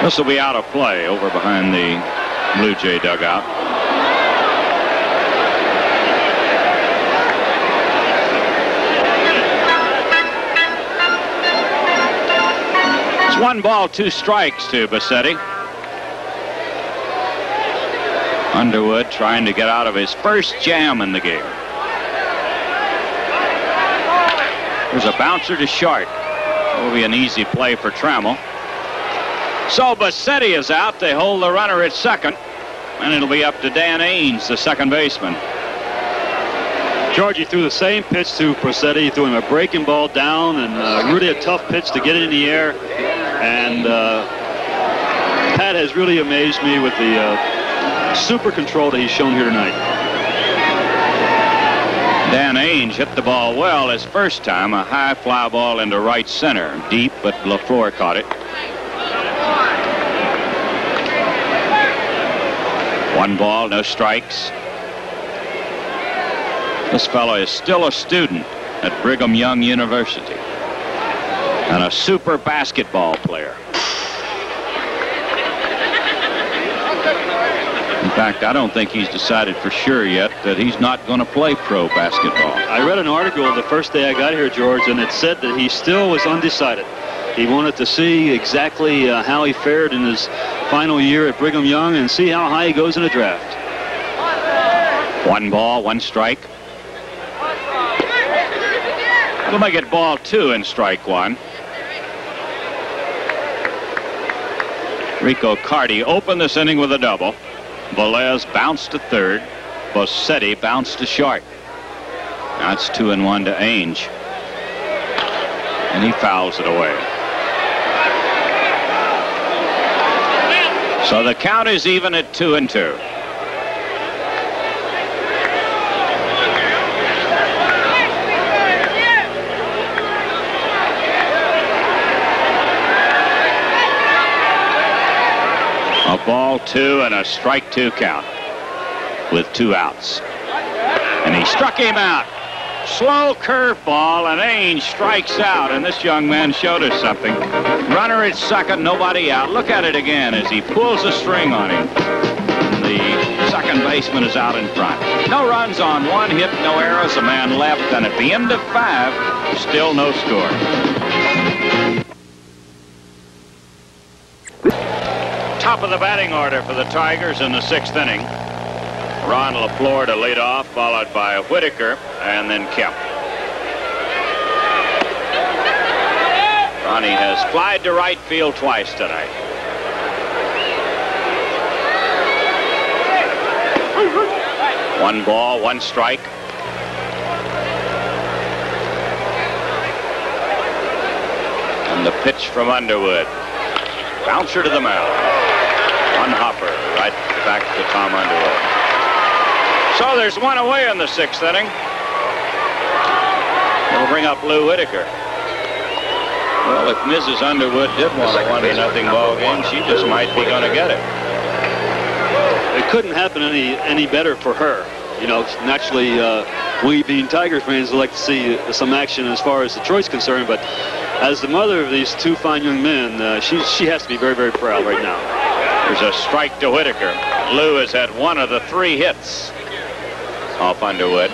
This will be out of play over behind the Blue Jay dugout. It's 1 ball, 2 strikes to Bassetti. Underwood trying to get out of his first jam in the game. There's a bouncer to short. It will be an easy play for Trammell. So Bassetti is out. They hold the runner at second, and it'll be up to Dan Ains, the second baseman. Georgie threw the same pitch to Bassetti. He threw him a breaking ball down, and really a tough pitch to get it in the air. And Pat has really amazed me with the super control that he's shown here tonight. Dan Ains hit the ball well his first time, a high fly ball into right center. Deep, but LaFleur caught it. 1 ball, no strikes. This fellow is still a student at Brigham Young University and a super basketball player. In fact, I don't think he's decided for sure yet that he's not going to play pro basketball. I read an article the first day I got here, George, and it said that he still was undecided. He wanted to see exactly how he fared in his final year at Brigham Young and see how high he goes in the draft. 1 ball, 1 strike. We'll make it ball 2 and strike 1. Rico Carty opened this inning with a double. Velez bounced to third. Bassetti bounced to short. Now it's 2-1 to Ainge. And he fouls it away. So the count is even at 2-2. A ball 2 and a strike 2 count with 2 outs. And he struck him out. Slow curveball, and Ainge strikes out, and this young man showed us something. Runner at second, nobody out. Look at it again as he pulls a string on him. The second baseman is out in front. No runs on 1 hit, no errors, a man left, and at the end of 5, still no score. Top of the batting order for the Tigers in the 6th inning. Ron LaFleur to lead off, followed by Whitaker and then Kemp. Ronnie has flied to right field twice tonight. One ball, 1 strike. And the pitch from Underwood. Bouncer to the mound. 1 hopper right back to Tom Underwood. So there's 1 away in the 6th inning. We'll bring up Lou Whitaker. Well, if Mrs. Underwood did want a 1-0 ball game, she just might be going to get it. It couldn't happen any better for her. You know, naturally, we being Tiger fans would like to see some action as far as Detroit's concerned, but as the mother of these 2 fine young men, she has to be very, very proud right now. There's a strike to Whitaker. Lou has had 1 of the 3 hits off Underwood.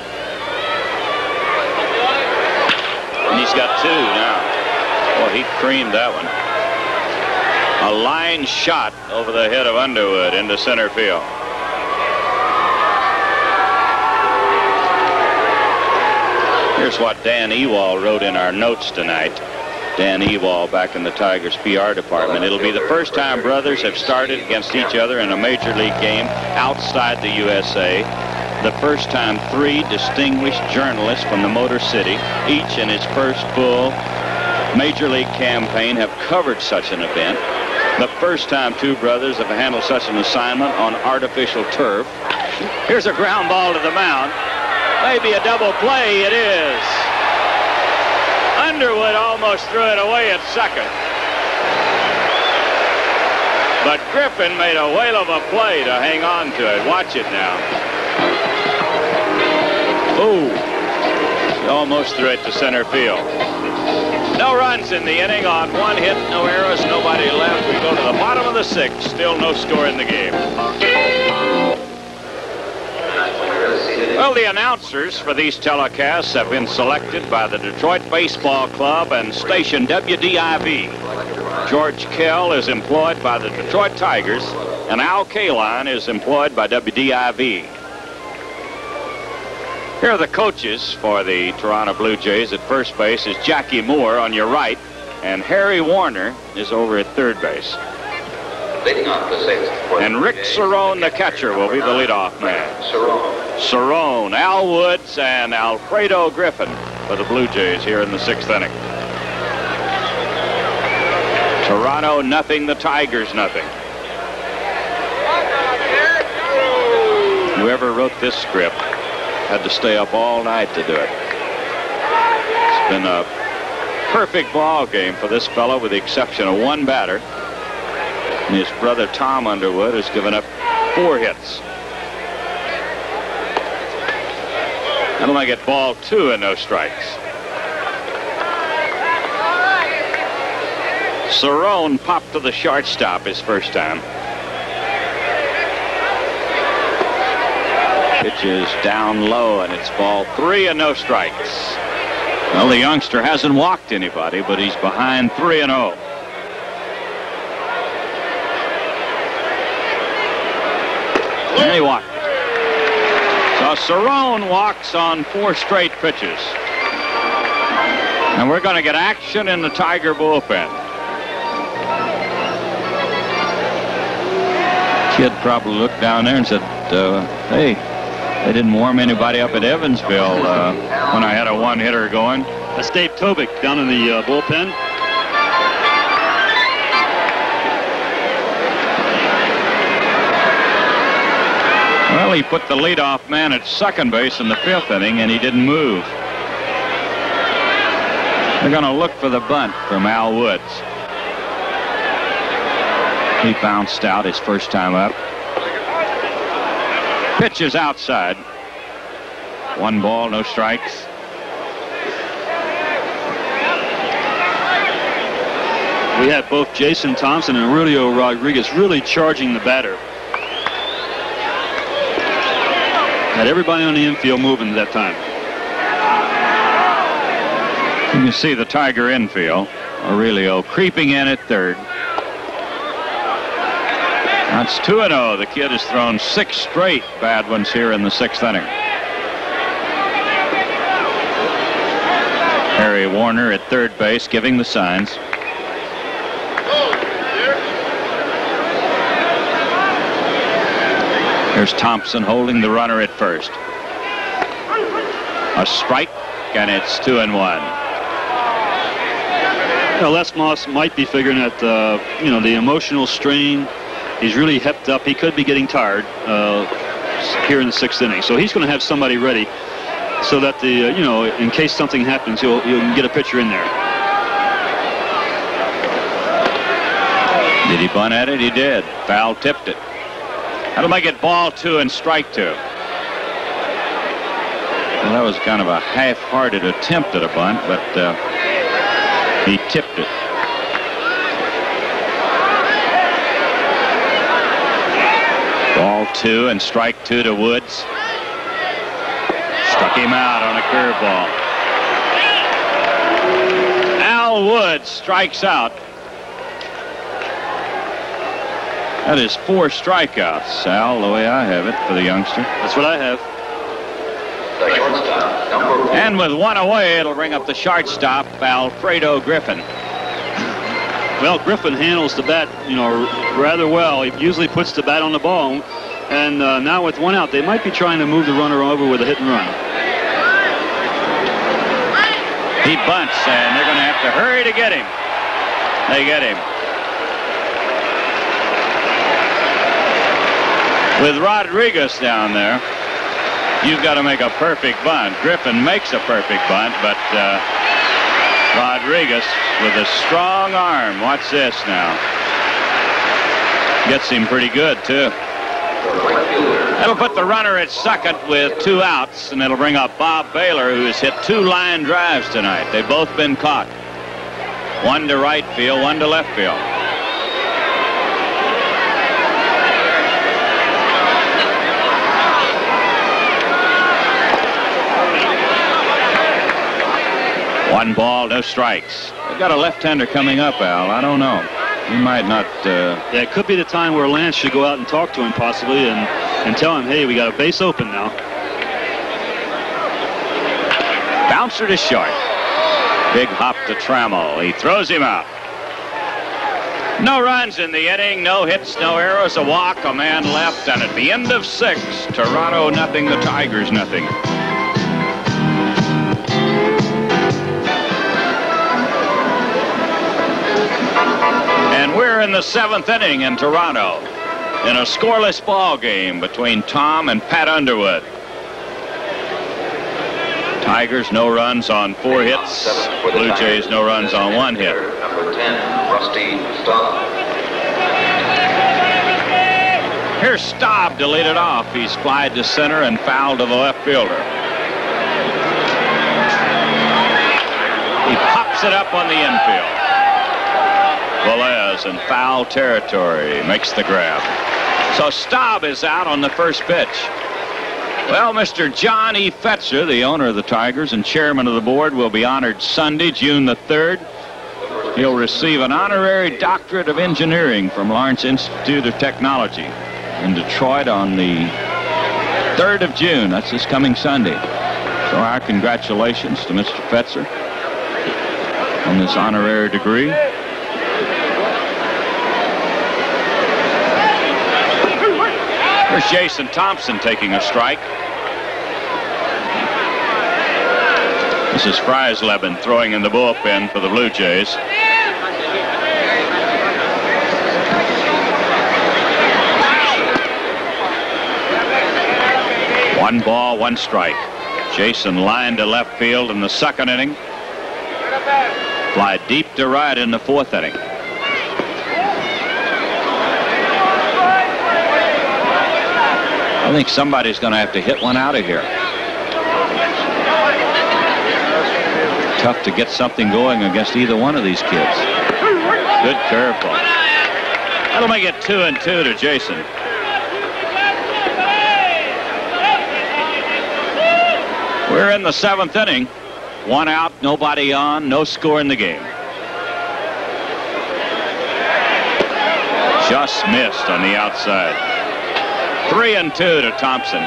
And he's got 2 now. Well, he creamed that one. A line shot over the head of Underwood into center field. Here's what Dan Ewald wrote in our notes tonight. Dan Ewald back in the Tigers PR department. It'll be the first time brothers have started against each other in a major league game outside the USA. The first time 3 distinguished journalists from the Motor City, each in his first full major league campaign, have covered such an event. The first time 2 brothers have handled such an assignment on artificial turf. Here's a ground ball to the mound. Maybe a double play. It is. Underwood almost threw it away at second. But Griffin made a whale of a play to hang on to it. Watch it now. Ooh. He almost threw it to center field. No runs in the inning on 1 hit, no errors, nobody left. We go to the bottom of the 6th. Still no score in the game. Well, the announcers for these telecasts have been selected by the Detroit Baseball Club and station WDIV. George Kell is employed by the Detroit Tigers, and Al Kaline is employed by WDIV. Here are the coaches for the Toronto Blue Jays. At first base is Jackie Moore on your right, and Harry Warner is over at third base. Leading off the 6th. And Rick Cerrone, the catcher, will be the leadoff man. Cerrone, Al Woods, and Alfredo Griffin for the Blue Jays here in the 6th inning. Toronto nothing, the Tigers nothing. Whoever wrote this script had to stay up all night to do it. It's been a perfect ball game for this fellow with the exception of one batter. And his brother Tom Underwood has given up 4 hits. That'll make it ball 2 and no strikes. Cerrone popped to the shortstop his first time. Pitch is down low, and it's ball 3 and no strikes. Well, the youngster hasn't walked anybody, but he's behind 3-0. And he walked. So Cerrone walks on 4 straight pitches. And we're going to get action in the Tiger bullpen. Kid probably looked down there and said, hey, they didn't warm anybody up at Evansville when I had a one-hitter going. That's Dave Tobick down in the bullpen. Well, he put the leadoff man at second base in the 5th inning, and he didn't move. They're going to look for the bunt from Al Woods. He bounced out his first time up. Pitch is outside. 1 ball, no strikes. We have both Jason Thompson and Julio Rodriguez really charging the batter. Had everybody on the infield moving at that time. You can see the Tiger infield. Aurelio creeping in at third. That's 2-0. The kid has thrown 6 straight bad ones here in the 6th inning. Harry Warner at third base giving the signs. Here's Thompson holding the runner at first. A strike, and it's 2-1. Well, Les Moss might be figuring that, the emotional strain. He's really hepped up. He could be getting tired here in the 6th inning. So he's going to have somebody ready so that in case something happens, you'll get a pitcher in there. Did he bunt at it? He did. Foul tipped it. That'll make it ball 2 and strike 2. Well, that was kind of a half-hearted attempt at a bunt, but he tipped it. Ball 2 and strike 2 to Woods. Struck him out on a curveball. Al Woods strikes out. That is 4 strikeouts, Al, the way I have it for the youngster. That's what I have. The shortstop, number 1. And with 1 away, it'll bring up the shortstop, Alfredo Griffin. Well, Griffin handles the bat, rather well. He usually puts the bat on the ball. And now with 1 out, they might be trying to move the runner over with a hit and run. He bunts, and they're going to have to hurry to get him. They get him. With Rodriguez down there, you've got to make a perfect bunt. Griffin makes a perfect bunt, but Rodriguez with a strong arm. Watch this now. Gets him pretty good, too. That'll put the runner at second with 2 outs, and it'll bring up Bob Baylor, who has hit 2 line drives tonight. They've both been caught. One to right field, one to left field. One ball, no strikes. They've got a left-hander coming up, Al. I don't know. He might not. Yeah, it could be the time where Lance should go out and talk to him possibly and tell him, hey, we got a base open now. Bouncer to short. Big hop to Trammell. He throws him out. No runs in the inning, no hits, no errors, a walk, a man left, and at the end of 6, Toronto nothing, the Tigers nothing. And we're in the 7th inning in Toronto in a scoreless ball game between Tom and Pat Underwood. Tigers no runs on 4 hits. Blue Jays no runs on 1 hit. Number 10, Rusty Staub. Here's Staub to lead it off. He's flied to center and fouled to the left fielder. He pops it up on the infield. Velez in foul territory makes the grab. So Staub is out on the first pitch. Well, Mr. John E. Fetzer, the owner of the Tigers and chairman of the board, will be honored Sunday, June the 3rd. He'll receive an honorary doctorate of engineering from Lawrence Institute of Technology in Detroit on the 3rd of June. That's this coming Sunday. So our congratulations to Mr. Fetzer on this honorary degree. Here's Jason Thompson taking a strike. This is Freisleben throwing in the bullpen for the Blue Jays. One ball, 1 strike. Jason lined to left field in the 2nd inning. Fly deep to right in the 4th inning. I think somebody's going to have to hit one out of here. Tough to get something going against either one of these kids. Good curveball. That'll make it 2-2 to Jason. We're in the 7th inning. 1 out, nobody on, no score in the game. Just missed on the outside. 3-2 to Thompson.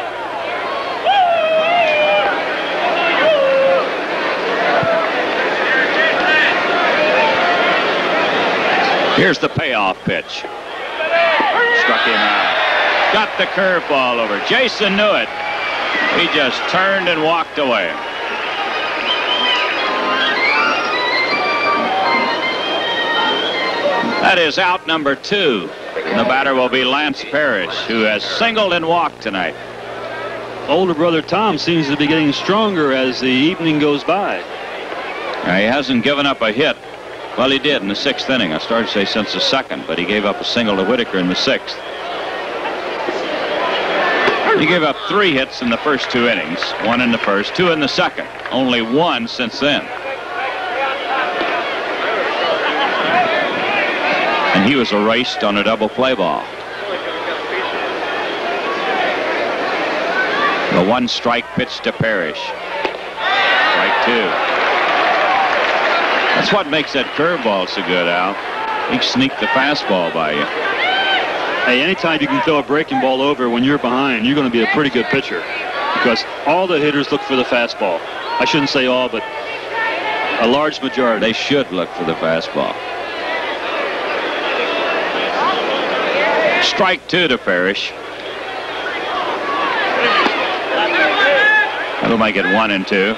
Here's the payoff pitch. Struck him out. Got the curveball over. Jason knew it. He just turned and walked away. That is out number 2. And the batter will be Lance Parrish, who has singled and walked tonight. Older brother Tom seems to be getting stronger as the evening goes by. Now, he hasn't given up a hit. Well, he did in the 6th inning. I started to say since the 2nd, but he gave up a single to Whitaker in the 6th. He gave up 3 hits in the first 2 innings. 1 in the first, 2 in the 2nd. Only 1 since then. And he was erased on a double play ball. The 1 strike pitch to Parrish. Strike 2. That's what makes that curveball so good, Al. He can sneak the fastball by you. Hey, anytime you can throw a breaking ball over when you're behind, you're going to be a pretty good pitcher. Because all the hitters look for the fastball. I shouldn't say all, but a large majority. They should look for the fastball. Strike 2 to Parrish. That'll make it 1-2.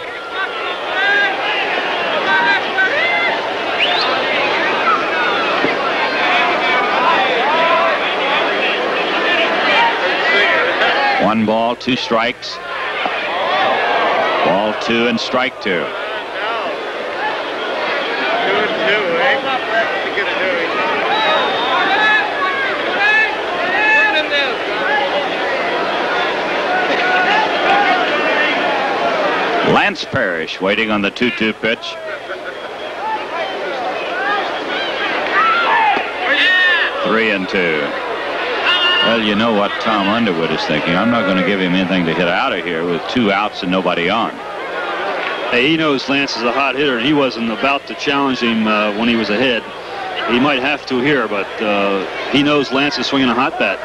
1 ball, 2 strikes. Ball 2 and strike 2. Lance Parrish waiting on the 2-2 pitch. Three and 2. Well, you know what Tom Underwood is thinking. I'm not going to give him anything to hit out of here with 2 outs and nobody on. Hey, he knows Lance is a hot hitter, and he wasn't about to challenge him when he was ahead. He might have to here, but he knows Lance is swinging a hot bat.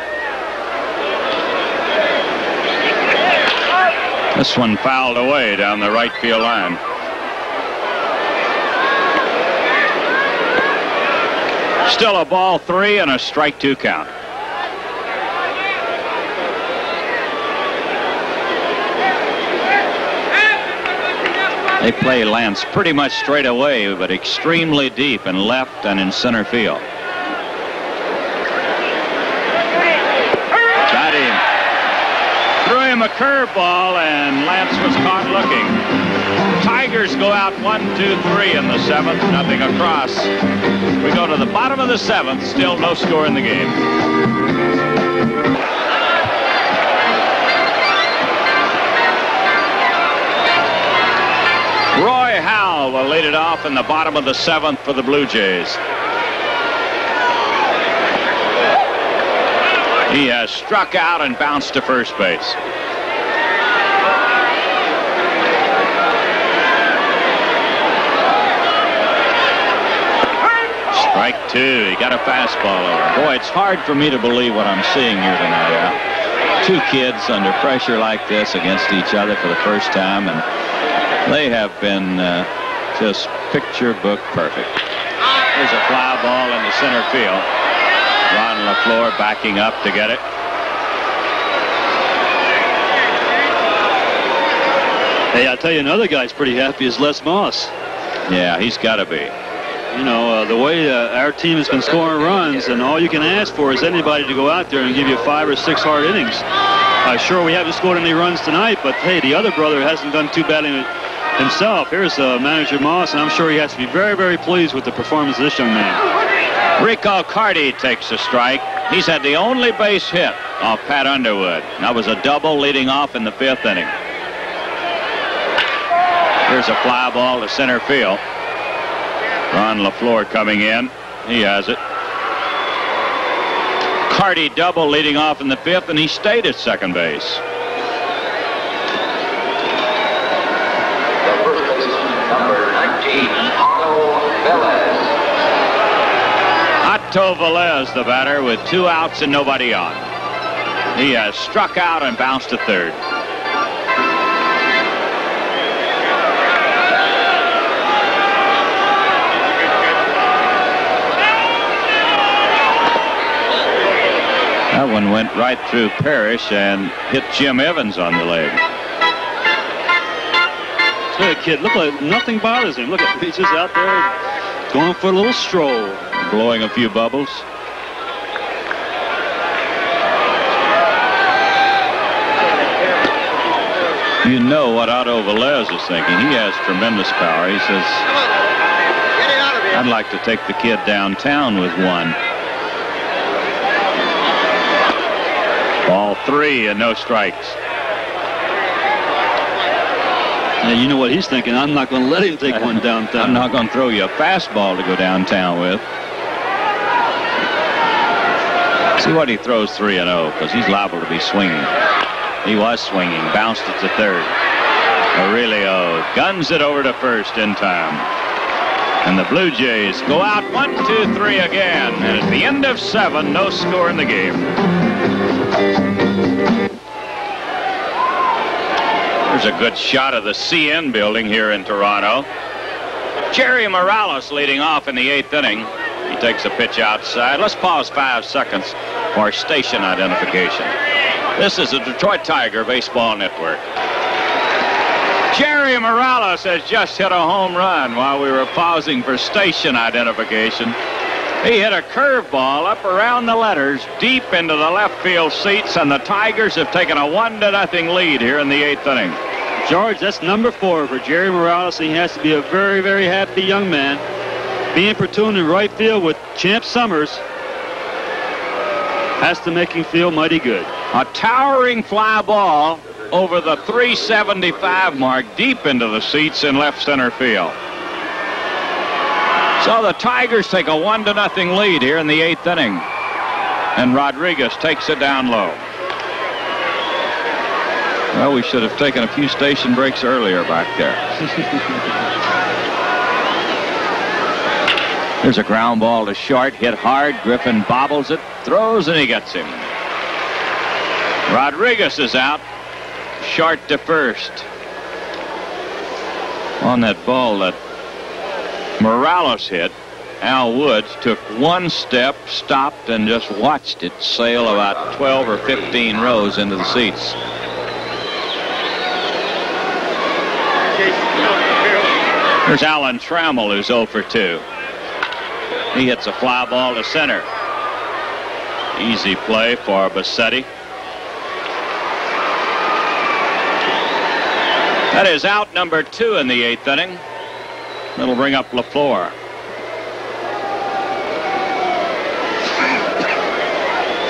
This one fouled away down the right field line. Still a ball 3 and a strike 2 count. They play Lance pretty much straight away, but extremely deep in left and in center field. Got him. Threw him a curveball, and Lance was caught looking. Tigers go out 1-2-3 in the 7th, nothing across. We go to the bottom of the 7th, still no score in the game. Roy Howell will lead it off in the bottom of the 7th for the Blue Jays. He has struck out and bounced to first base. Strike 2. He got a fastball over. Boy, it's hard for me to believe what I'm seeing here tonight. 2 kids under pressure like this against each other for the first time, and they have been just picture book perfect. There's a fly ball in the center field. Ron LaFleur backing up to get it. Hey, I'll tell you, another guy's pretty happy is Les Moss. Yeah, he's got to be. You know, the way our team has been scoring runs, and all you can ask for is anybody to go out there and give you 5 or 6 hard innings. Sure, we haven't scored any runs tonight, but hey, the other brother hasn't done too bad himself. Here's manager Moss, and I'm sure he has to be very, very pleased with the performance of this young man. Rico Carty takes a strike. He's had the only base hit off Pat Underwood. That was a double leading off in the 5th inning. Here's a fly ball to center field. Ron LaFleur coming in. He has it. Carty double leading off in the 5th, and he stayed at second base. The first baseman, number 19, Otto Velez. Otto Velez, the batter, with 2 outs and nobody on. He has struck out and bounced to third. That one went right through Parrish and hit Jim Evans on the leg. Look at the kid. Look like nothing bothers him. Look at him. He's just out there going for a little stroll. Blowing a few bubbles. You know what Otto Velez is thinking. He has tremendous power. He says, I'd like to take the kid downtown with one. Ball 3 and no strikes. Now, you know what he's thinking. I'm not going to let him take one downtown. I'm not going to throw you a fastball to go downtown with. See what he throws 3-0, because he's liable to be swinging. He was swinging, bounced it to third. Aurelio guns it over to first in time. And the Blue Jays go out 1-2-3 again. And at the end of 7, no score in the game. There's a good shot of the CN building here in Toronto. Jerry Morales leading off in the 8th inning. He takes a pitch outside. Let's pause 5 seconds for station identification. This is the Detroit Tiger Baseball Network. Jerry Morales has just hit a home run while we were pausing for station identification. He hit a curveball up around the letters, deep into the left field seats, and the Tigers have taken a 1-0 lead here in the 8th inning. George, that's number 4 for Jerry Morales. He has to be a very, very happy young man. Being platooned in right field with Champ Summers has to make him feel mighty good. A towering fly ball over the 375 mark, deep into the seats in left center field. So the Tigers take a 1-0 lead here in the 8th inning. And Rodriguez takes it down low. Well, we should have taken a few station breaks earlier back there. There's a ground ball to short, hit hard. Griffin bobbles it, throws, and he gets him. Rodriguez is out, short to first. On that ball that Morales hit, Al Woods took one step, stopped, and just watched it sail about 12 or 15 rows into the seats. There's Alan Trammell, who's 0 for 2. He hits a fly ball to center. Easy play for Bassetti. That is out number 2 in the 8th inning. That'll bring up LaFleur.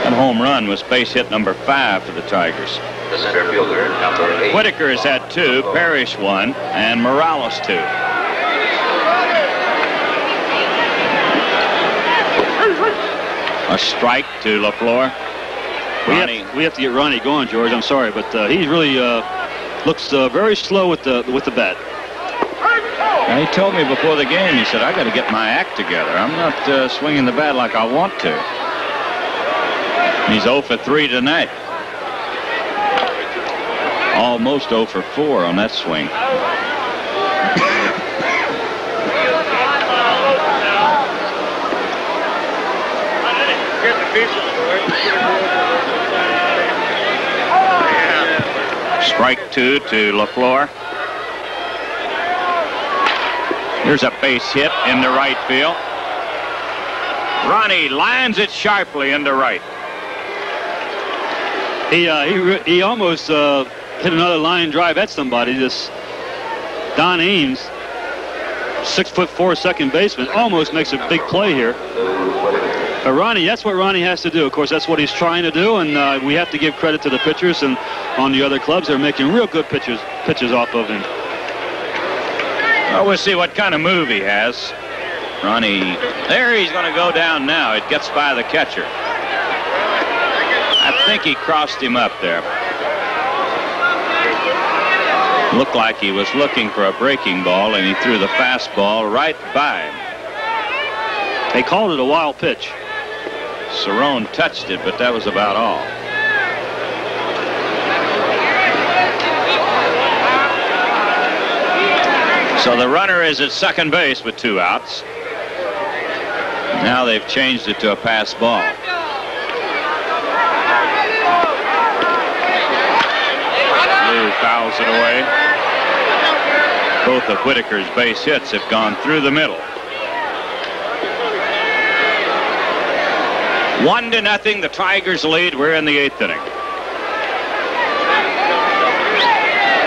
That home run was base hit number 5 for the Tigers. The center fielder, number 8. Whitaker has had 2, Parrish 1, and Morales 2. A strike to LaFleur. We have to get Ronnie going, George. I'm sorry, but he really looks very slow with the bat. Now, he told me before the game, he said, I got to get my act together. I'm not swinging the bat like I want to. He's 0 for 3 tonight. Almost 0 for 4 on that swing. Strike 2 to LaFleur. Here's a base hit into right field. Ronnie lines it sharply into right. He almost hit another line drive at somebody. This Don Ames, 6'4" second baseman, almost makes a big play here. But Ronnie, that's what Ronnie has to do. Of course, that's what he's trying to do, and we have to give credit to the pitchers and on the other clubs. They're making real good pitches off of him. Well, we'll see what kind of move he has. Ronnie, there he's going to go down now. It gets by the catcher. I think he crossed him up there. Looked like he was looking for a breaking ball, and he threw the fastball right by him. They called it a wild pitch. Cerrone touched it, but that was about all. So the runner is at second base with 2 outs. Now they've changed it to a pass ball. Lou fouls it away. Both of Whitaker's base hits have gone through the middle. 1-0, the Tigers lead. We're in the 8th inning.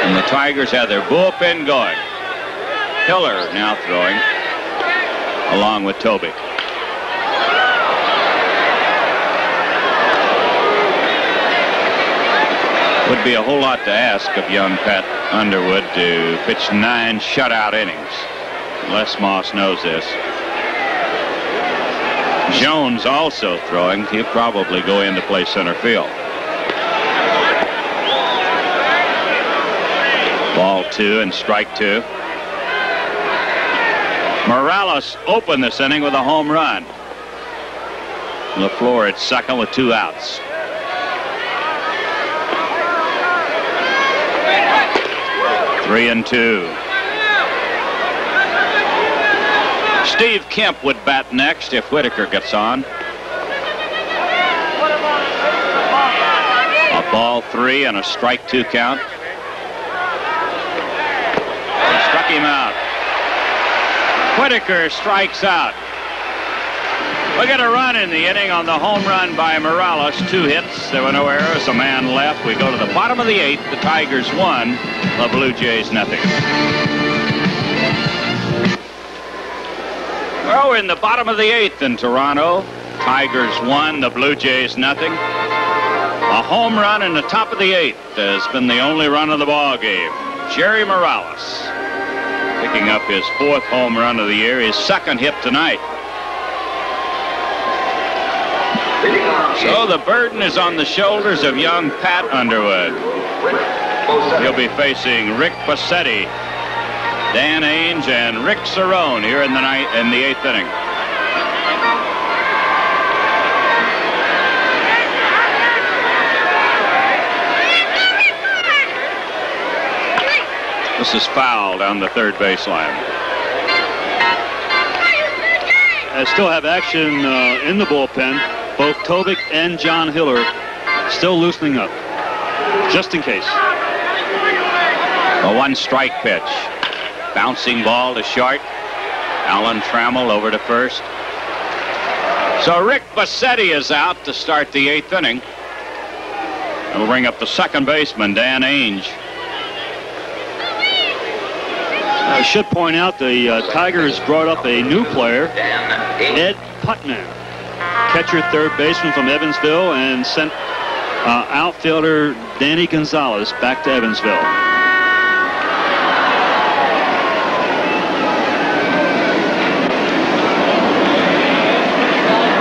And the Tigers have their bullpen going. Hiller now throwing, along with Toby. Would be a whole lot to ask of young Pat Underwood to pitch 9 shutout innings. Les Moss knows this. Jones also throwing. He'll probably go in to play center field. Ball 2 and strike 2. Morales opened this inning with a home run. LaFleur at second with 2 outs. Three and 2. Steve Kemp would bat next if Whitaker gets on. A ball 3 and a strike 2 count. He struck him out. Whitaker strikes out. We get a run in the inning on the home run by Morales. 2 hits. There were no errors. A man left. We go to the bottom of the 8th. The Tigers 1. The Blue Jays nothing. Well, we're in the bottom of the 8th in Toronto. Tigers 1. The Blue Jays nothing. A home run in the top of the 8th has been the only run of the ball game. Jerry Morales picking up his 4th home run of the year. His 2nd hit tonight. So the burden is on the shoulders of young Pat Underwood. He'll be facing Rick Bassetti, Dan Ainge, and Rick Cerrone here in the 8th inning. This is foul down the 3rd baseline. I still have action in the bullpen. Both Tovic and John Hiller still loosening up, just in case. A 1-strike pitch. Bouncing ball to short. Alan Trammell over to first. So Rick Bassetti is out to start the 8th inning. It'll bring up the 2nd baseman, Dan Ainge. I should point out the Tigers brought up a new player, Ed Putman, catcher, 3rd baseman from Evansville, and sent outfielder Danny Gonzalez back to Evansville.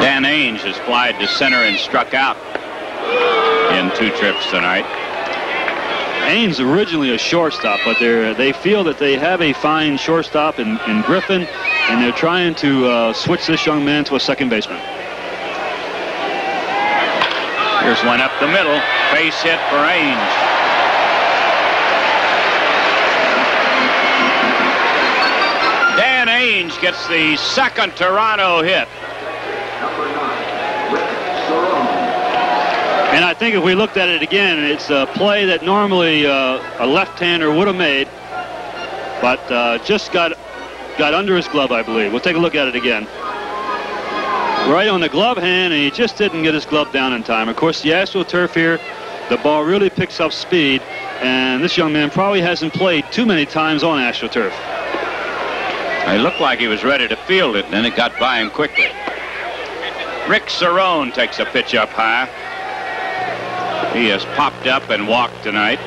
Dan Ainge has flied to center and struck out in 2 trips tonight. Ainge originally a shortstop, but they feel that they have a fine shortstop in Griffin, and they're trying to switch this young man to a 2nd baseman. Here's one up the middle. Base hit for Ainge. Dan Ainge gets the 2nd Toronto hit. And I think if we looked at it again, it's a play that normally a left-hander would have made, but just got under his glove, I believe. We'll take a look at it again. Right on the glove hand, and he just didn't get his glove down in time. Of course, the AstroTurf here, the ball really picks up speed, and this young man probably hasn't played too many times on AstroTurf. It looked like he was ready to field it, and then it got by him quickly. Rick Cerrone takes a pitch up high. He has popped up and walked tonight.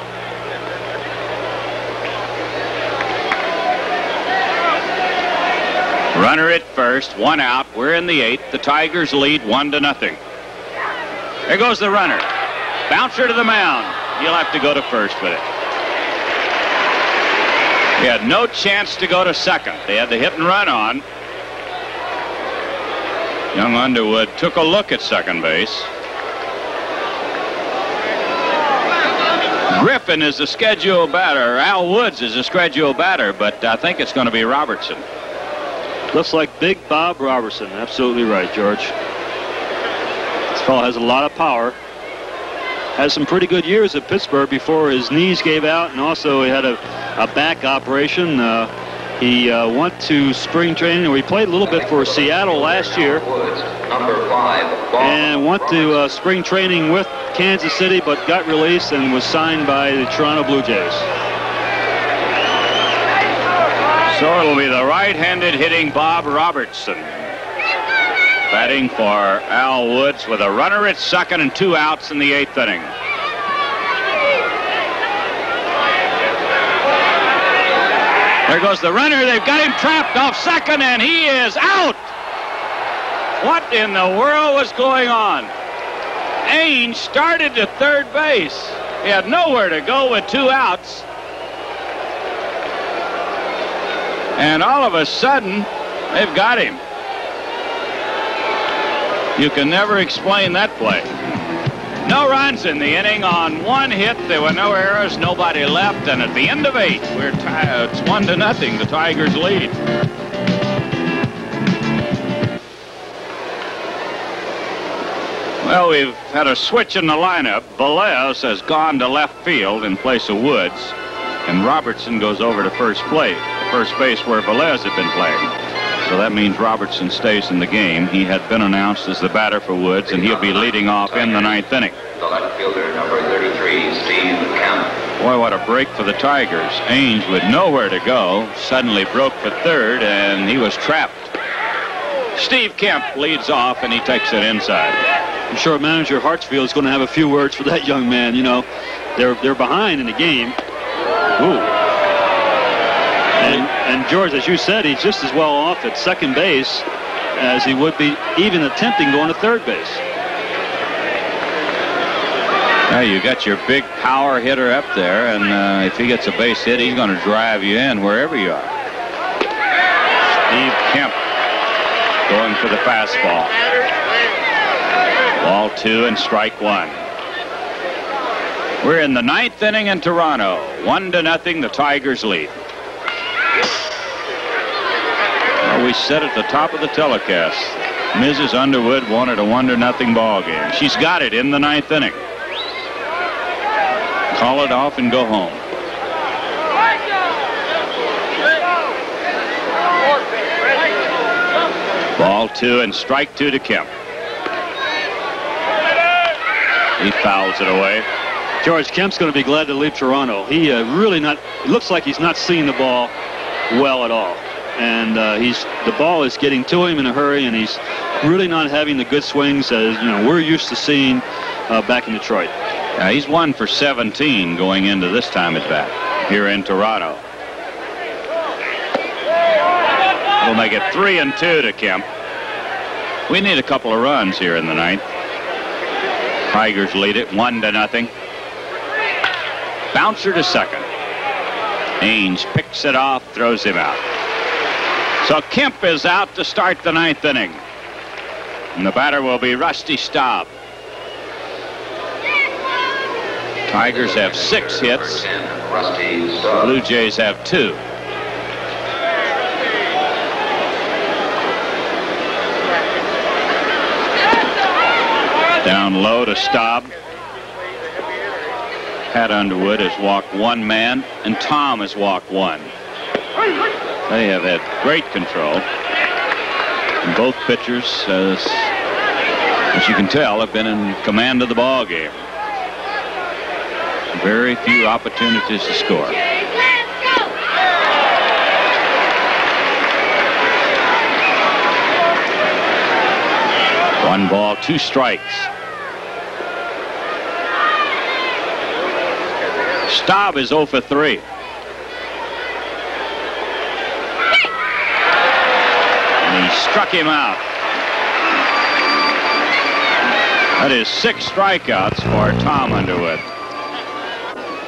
Runner at first, 1 out. We're in the 8th. The Tigers lead 1-0. There goes the runner. Bouncer to the mound. He'll have to go to first with it. He had no chance to go to 2nd. They had the hit and run on. Young Underwood took a look at 2nd base. Griffin is the scheduled batter. Al Woods is the scheduled batter, but I think it's going to be Robertson. Looks like Big Bob Robertson. Absolutely right, George. This fellow has a lot of power. Has some pretty good years at Pittsburgh before his knees gave out, and also he had a back operation. He went to spring training, or he played a little bit for Seattle last year. And went to spring training with Kansas City, but got released and was signed by the Toronto Blue Jays. So it'll be the right-handed hitting Bob Robertson batting for Al Woods with a runner at 2nd and 2 outs in the 8th inning. There goes the runner. They've got him trapped off 2nd, and he is out. What in the world was going on? Ainge started to 3rd base. He had nowhere to go with 2 outs. And all of a sudden, they've got him. You can never explain that play. No runs in the inning on 1 hit. There were no errors, nobody left, and at the end of 8, we're tied. It's 1-0. The Tigers lead. Well, we've had a switch in the lineup. Velez has gone to left field in place of Woods, and Robertson goes over to first base where Velez had been playing. so that means Robertson stays in the game. He had been announced as the batter for Woods, and he'll be leading off in the 9th inning. The left fielder, number 33, Steve Kemp. Boy, what a break for the Tigers. Ainge with nowhere to go suddenly broke for third, and he was trapped. Steve Kemp leads off, and he takes it inside. I'm sure manager Hartsfield is going to have a few words for that young man. You know, they're behind in the game. Ooh. And George, as you said, he's just as well off at second base as he would be even attempting going to third base. Now you got your big power hitter up there, and if he gets a base hit, he's going to drive you in wherever you are. Steve Kemp going for the fastball. Ball 2 and strike 1. We're in the 9th inning in Toronto. 1-0, the Tigers lead. Well, we said at the top of the telecast, Mrs. Underwood wanted a 1-0 ball game. She's got it in the 9th inning. Call it off and go home. Ball 2 and strike 2 to Kemp. He fouls it away. George, Kemp's going to be glad to leave Toronto. He really not. It looks like he's not seeing the ball well at all, and the ball is getting to him in a hurry, and he's really not having the good swings as we're used to seeing back in Detroit. He's 1 for 17 going into this time at bat here in Toronto. We'll make it 3-2 to Kemp. We need a couple of runs here in the 9th. Tigers lead it 1-0. Bouncer to second. Ainge picks it off, throws him out. So Kemp is out to start the 9th inning. And the batter will be Rusty Staub. Tigers have 6 hits. Blue Jays have 2. Down low to Staub. Pat Underwood has walked 1 man, and Tom has walked 1. They have had great control. And both pitchers, as you can tell, have been in command of the ball game. Very few opportunities to score. One ball, 2 strikes. Staub is 0 for 3. And he struck him out. That is 6 strikeouts for Tom Underwood.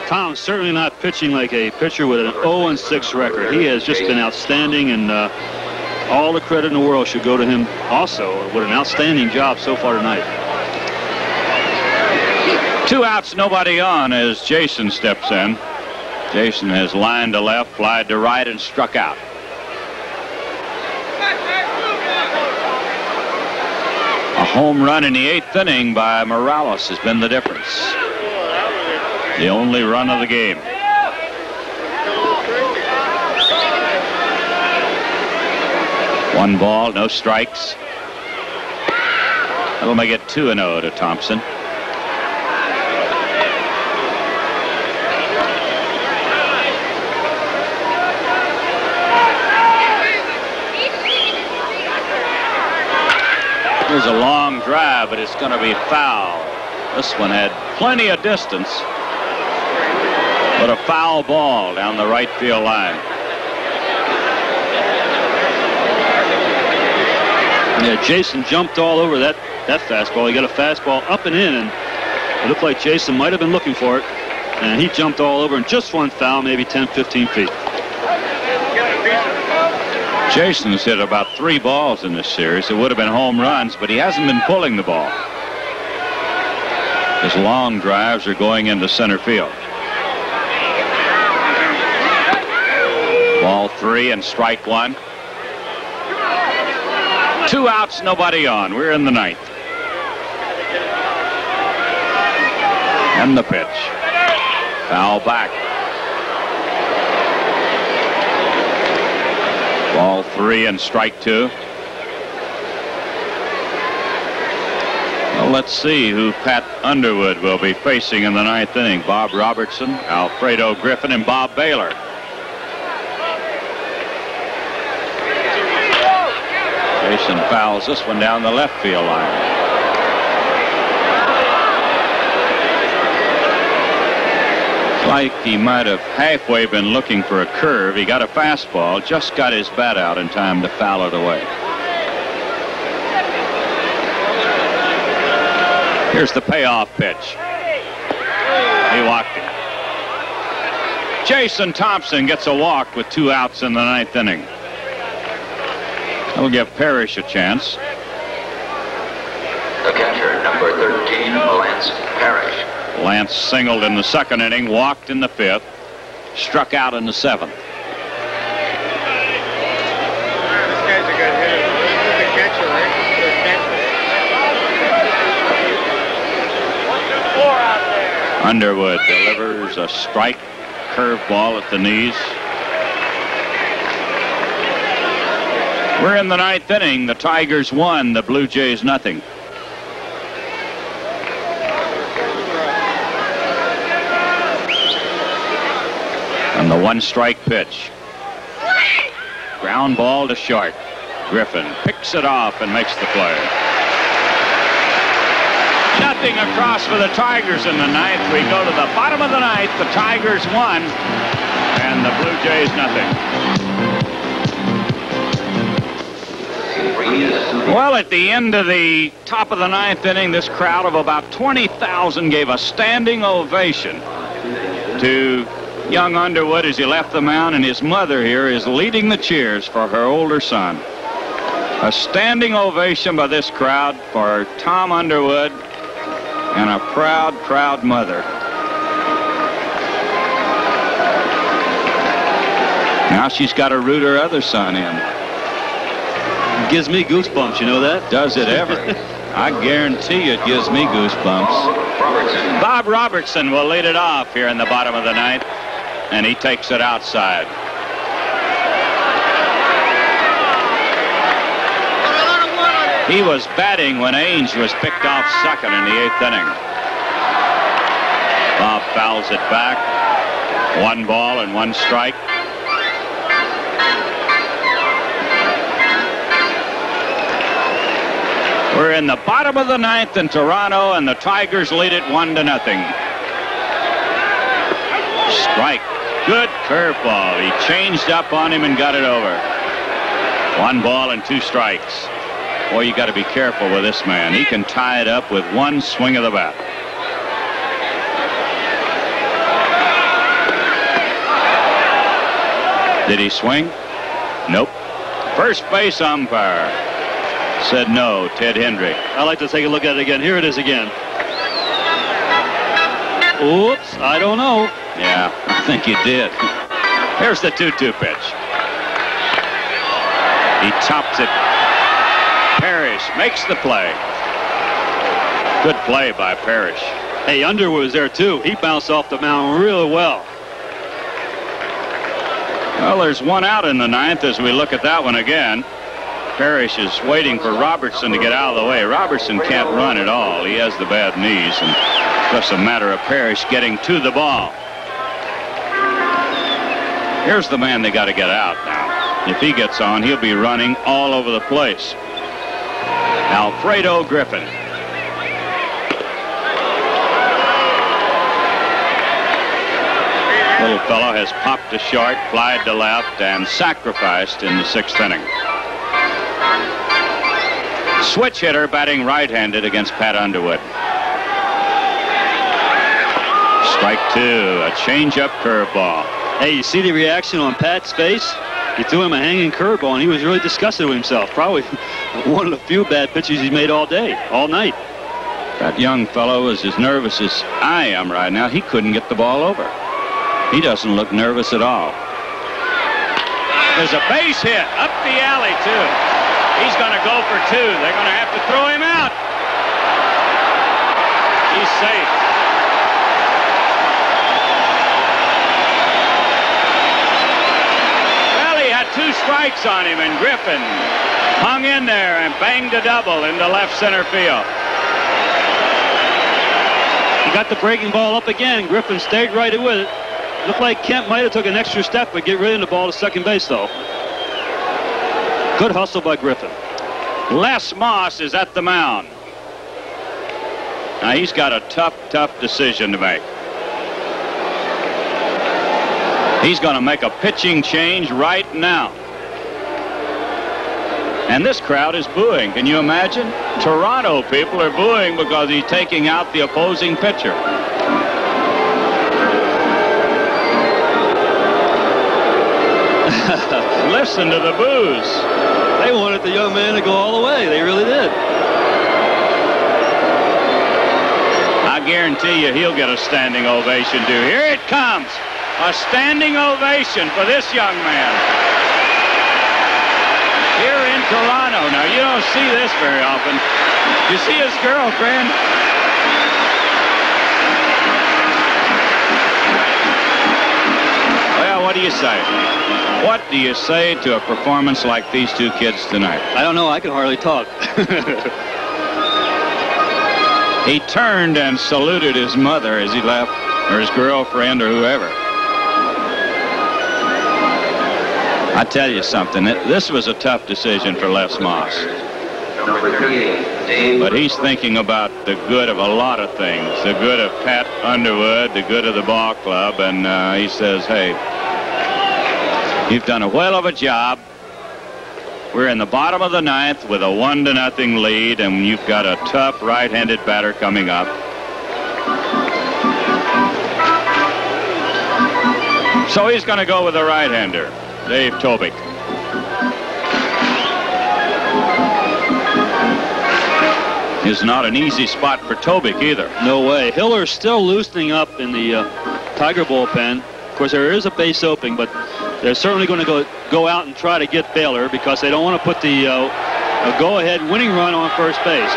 Tom's certainly not pitching like a pitcher with an 0-6 record. He has just been outstanding, and all the credit in the world should go to him also with an outstanding job so far tonight. 2 outs, nobody on as Jason steps in. Jason has lined to left, flied to right, and struck out. A home run in the 8th inning by Morales has been the difference. The only run of the game. One ball, no strikes. That'll make it 2-0 to Thompson. Here's a long drive, but it's going to be foul. This one had plenty of distance, but a foul ball down the right field line. Yeah, Jason jumped all over that fastball. He got a fastball up and in, and it looked like Jason might have been looking for it, and he jumped all over and just one foul, maybe 10, 15 feet. Jason's hit about 3 balls in this series. It would have been home runs, but he hasn't been pulling the ball. His long drives are going into center field. Ball 3 and strike 1. 2 outs, nobody on. We're in the 9th. And the pitch. Foul back. Ball 3 and strike 2. Well, let's see who Pat Underwood will be facing in the 9th inning. Bob Robertson, Alfredo Griffin, and Bob Baylor. Jason fouls this one down the left field line. It's like he might have halfway been looking for a curve. He got a fastball, just got his bat out in time to foul it away. Here's the payoff pitch. He walked him. Jason Thompson gets a walk with 2 outs in the 9th inning. We'll give Parrish a chance. The catcher, number 13, Lance Parrish. Lance singled in the 2nd inning, walked in the 5th, struck out in the 7th. This guy's a good hitter. He's the catcher, right? Underwood delivers a strike curveball at the knees. We're in the 9th inning. The Tigers 1, the Blue Jays nothing. And the 1-strike pitch. Ground ball to short. Griffin picks it off and makes the play. Nothing across for the Tigers in the 9th. We go to the bottom of the 9th. The Tigers 1 and the Blue Jays nothing. Well, at the end of the top of the 9th inning, this crowd of about 20,000 gave a standing ovation to young Underwood as he left the mound, and his mother here is leading the cheers for her older son. A standing ovation by this crowd for Tom Underwood and a proud, proud mother. Now she's got to root her other son in. Gives me goosebumps, you know that? Does it ever? I guarantee you it gives me goosebumps. Bob Robertson will lead it off here in the bottom of the 9th, and he takes it outside. He was batting when Ainge was picked off 2nd in the 8th inning. Bob fouls it back. 1 ball and 1 strike. We're in the bottom of the 9th in Toronto, and the Tigers lead it 1-0. Strike. Good curveball. He changed up on him and got it over. 1 ball and 2 strikes. Boy, you got to be careful with this man. He can tie it up with 1 swing of the bat. Did he swing? Nope. First base umpire said no, Ted Hendry. I'd like to take a look at it again. Here it is again. Oops, I don't know. Yeah, I think he did. Here's the 2-2 pitch. He tops it. Parrish makes the play. Good play by Parrish. Hey, Underwood was there too. He bounced off the mound really well. Well, there's 1 out in the 9th as we look at that one again. Parrish is waiting for Robertson to get out of the way. Robertson can't run at all. He has the bad knees, and it's just a matter of Parrish getting to the ball. Here's the man they got to get out now. If he gets on, he'll be running all over the place. Alfredo Griffin. Little fellow has popped to short, flied to left, and sacrificed in the 6th inning. Switch hitter batting right-handed against Pat Underwood. Strike 2, a change-up curveball. Hey, you see the reaction on Pat's face? He threw him a hanging curveball, and he was really disgusted with himself. Probably one of the few bad pitches he's made all day, all night. That young fellow is as nervous as I am right now. He couldn't get the ball over. He doesn't look nervous at all. There's a base hit up the alley, too. He's going to go for 2. They're going to have to throw him out. He's safe. Well, he had 2 strikes. strikes on him, and Griffin hung in there and banged a double into left center field. He got the breaking ball up again. Griffin stayed right with it. Looked like Kemp might have took an extra step, but get rid of the ball to second base, though. Good hustle by Griffin. Les Moss is at the mound. Now he's got a tough decision to make. He's going to make a pitching change right now. And this crowd is booing. Can you imagine? Toronto people are booing because he's taking out the opposing pitcher. Listen to the boos. They wanted the young man to go all the way. They really did. I guarantee you he'll get a standing ovation too. Here it comes. A standing ovation for this young man. Here in Toronto. Now, you don't see this very often. You see his girlfriend? Well, what do you say? What do you say to a performance like these two kids tonight? I don't know. I can hardly talk. He turned and saluted his mother as he left, or his girlfriend, or whoever. I tell you something, this was a tough decision for Les Moss. But he's thinking about the good of a lot of things. The good of Pat Underwood, the good of the ball club, and he says, hey, you've done a whale of a job. We're in the bottom of the ninth with a 1-0 lead, and you've got a tough right-handed batter coming up. So he's going to go with the right-hander, Dave Tobic. Is not an easy spot for Tobic either. No way. Hiller's still loosening up in the Tiger bullpen. Of course, there is a base opening, but they're certainly going to go out and try to get Baylor because they don't want to put the go-ahead winning run on first base.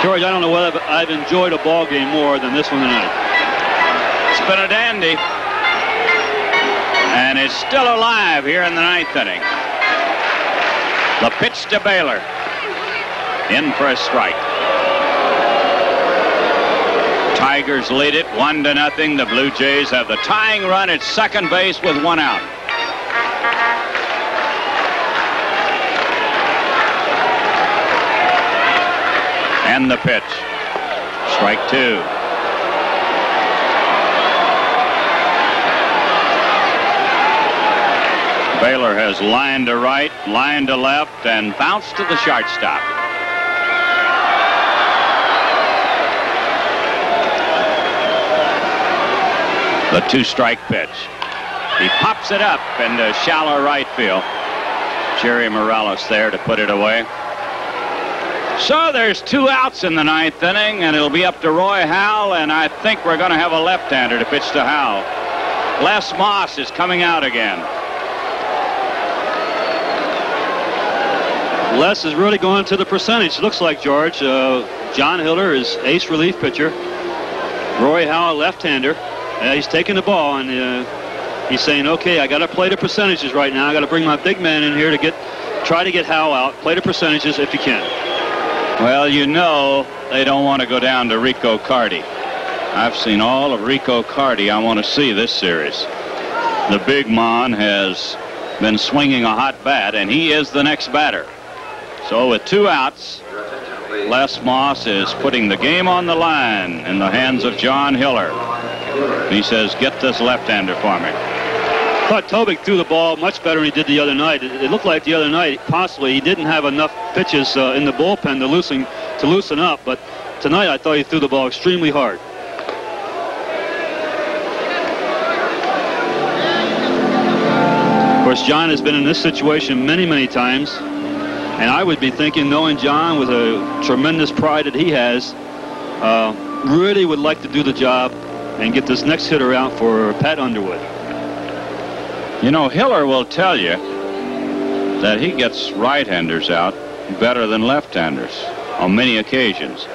George, I don't know whether I've enjoyed a ball game more than this one tonight. It's been a dandy. And it's still alive here in the ninth inning. The pitch to Baylor. In for a strike. Tigers lead it 1-0. The Blue Jays have the tying run at second base with 1 out. And the pitch. Strike 2. Baylor has line to right, line to left, and bounced to the shortstop. The 2-strike pitch. He pops it up into shallow right field. Jerry Morales there to put it away. So there's 2 outs in the ninth inning, and it'll be up to Roy Howell, and I think we're going to have a left-hander to pitch to Howell. Les Moss is coming out again. Les is really going to the percentage. Looks like, George. John Hiller is ace relief pitcher. Roy Howell, left-hander. He's taking the ball, and he's saying, okay, I got to play the percentages right now. I got to bring my big man in here to try to get Howell out. Play the percentages if you can. Well, you know they don't want to go down to Rico Carty. I've seen all of Rico Carty I want to see this series. The big man has been swinging a hot bat, and he is the next batter. So with 2 outs, Les Moss is putting the game on the line in the hands of John Hiller. He says, get this left-hander for me. I thought Tobic threw the ball much better than he did the other night. It looked like the other night, possibly, he didn't have enough pitches in the bullpen to loosen up. But tonight, I thought he threw the ball extremely hard. Of course, John has been in this situation many, many times. And I would be thinking, knowing John with a tremendous pride that he has, really would like to do the job and get this next hitter out for Pat Underwood. You know, Hiller will tell you that he gets right-handers out better than left-handers. on many occasions.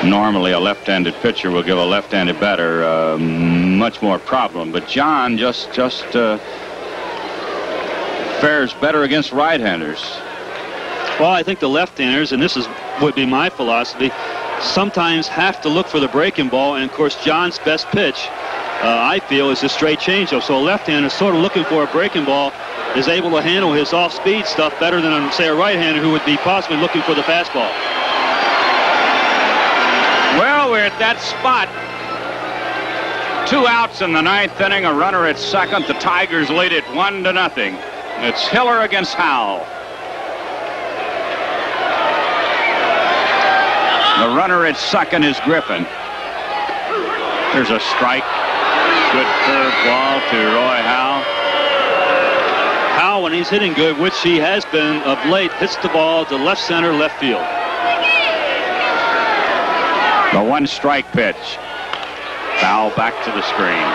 Normally, a left-handed pitcher will give a left-handed batter much more problem, but John just fares better against right-handers. Well, I think the left-handers, and would be my philosophy, sometimes have to look for the breaking ball, and of course John's best pitch, I feel, is a straight changeup. So a left-hander sort of looking for a breaking ball is able to handle his off-speed stuff better than, say, a right-hander who would be possibly looking for the fastball. Well, we're at that spot. 2 outs in the 9th inning, a runner at second. The Tigers lead it 1-0. It's Hiller against Howell. The runner at second is Griffin. There's a strike. Good curve ball to Roy Howell. Howell, when he's hitting good, which he has been of late, hits the ball to left center, left field. The 1-strike pitch. Foul back to the screen.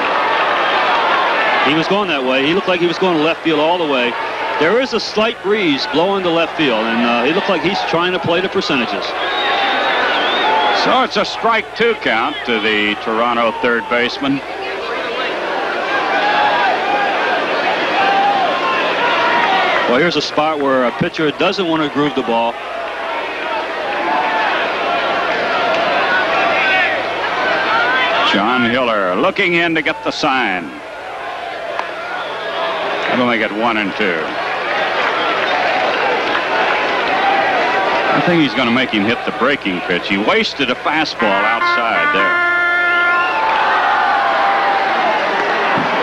He was going that way. He looked like he was going to left field all the way. There is a slight breeze blowing to left field, and he looked like he's trying to play the percentages. So it's a strike 2 count to the Toronto third baseman. Well, here's a spot where a pitcher doesn't want to groove the ball. John Hiller looking in to get the sign. That'll make it 1-2. I think he's going to make him hit the breaking pitch. He wasted a fastball outside there.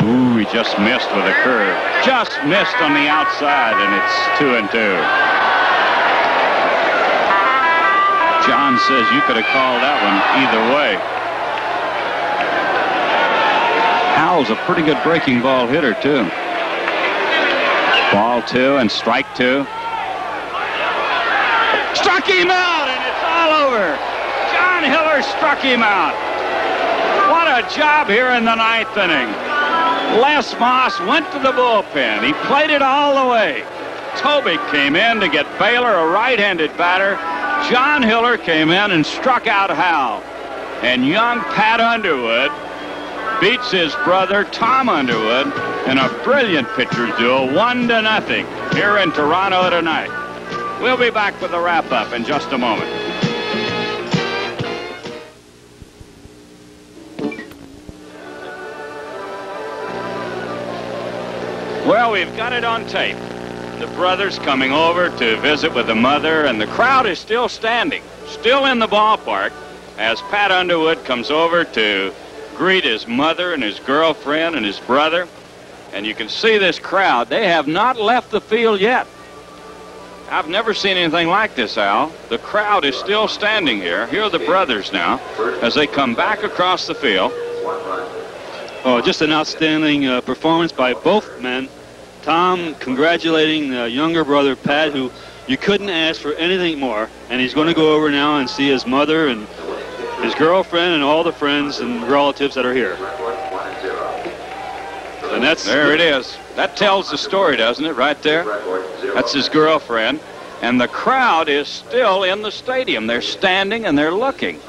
Ooh, he just missed with a curve. Just missed on the outside, and it's 2-2. John says you could have called that one either way. Howell's a pretty good breaking ball hitter, too. Ball 2 and strike 2. Struck him out, and it's all over. John Hiller struck him out. What a job here in the 9th inning. Les Moss went to the bullpen. He played it all the way. Tobik came in to get Baylor, a right-handed batter. John Hiller came in and struck out Howell. And young Pat Underwood beats his brother Tom Underwood in a brilliant pitcher's duel, 1-0 here in Toronto tonight. We'll be back with the wrap-up in just a moment. Well, we've got it on tape. The brothers coming over to visit with the mother, and the crowd is still standing, still in the ballpark, as Pat Underwood comes over to greet his mother and his girlfriend and his brother. And you can see this crowd. They have not left the field yet. I've never seen anything like this, Al. The crowd is still standing here. Here are the brothers now as they come back across the field. Oh, just an outstanding performance by both men. Tom congratulating the younger brother, Pat, who you couldn't ask for anything more. And he's going to go over now and see his mother and his girlfriend and all the friends and relatives that are here. And there it is. That tells the story, doesn't it, right there? That's his girlfriend. And the crowd is still in the stadium. They're standing and they're looking.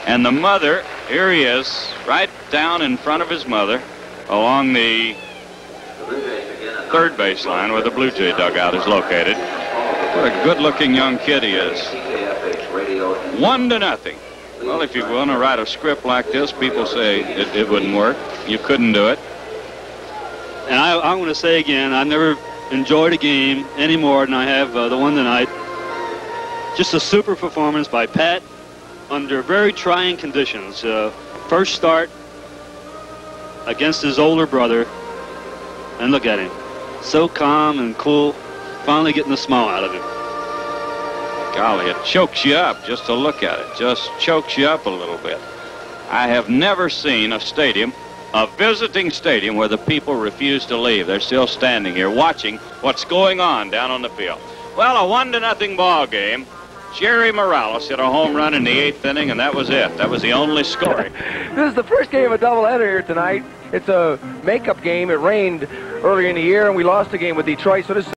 And the mother, here he is, right down in front of his mother, along the third base line where the Blue Jay dugout is located. What a good-looking young kid he is. 1-0. Well, if you want to write a script like this, people say it wouldn't work. You couldn't do it. And I'm going to say again, I never enjoyed a game any more than I have the one tonight. Just a super performance by Pat under very trying conditions. First start against his older brother, and look at him. So calm and cool, finally getting a smile out of him. Golly, it chokes you up just to look at it. Just chokes you up a little bit. I have never seen a stadium, a visiting stadium, where the people refuse to leave. They're still standing here watching what's going on down on the field. Well, a 1-0 ball game. Jerry Morales hit a home run in the 8th inning, and that was it. That was the only score. This is the first game of a doubleheader here tonight. It's a makeup game. It rained earlier in the year, and we lost the game with Detroit, so this is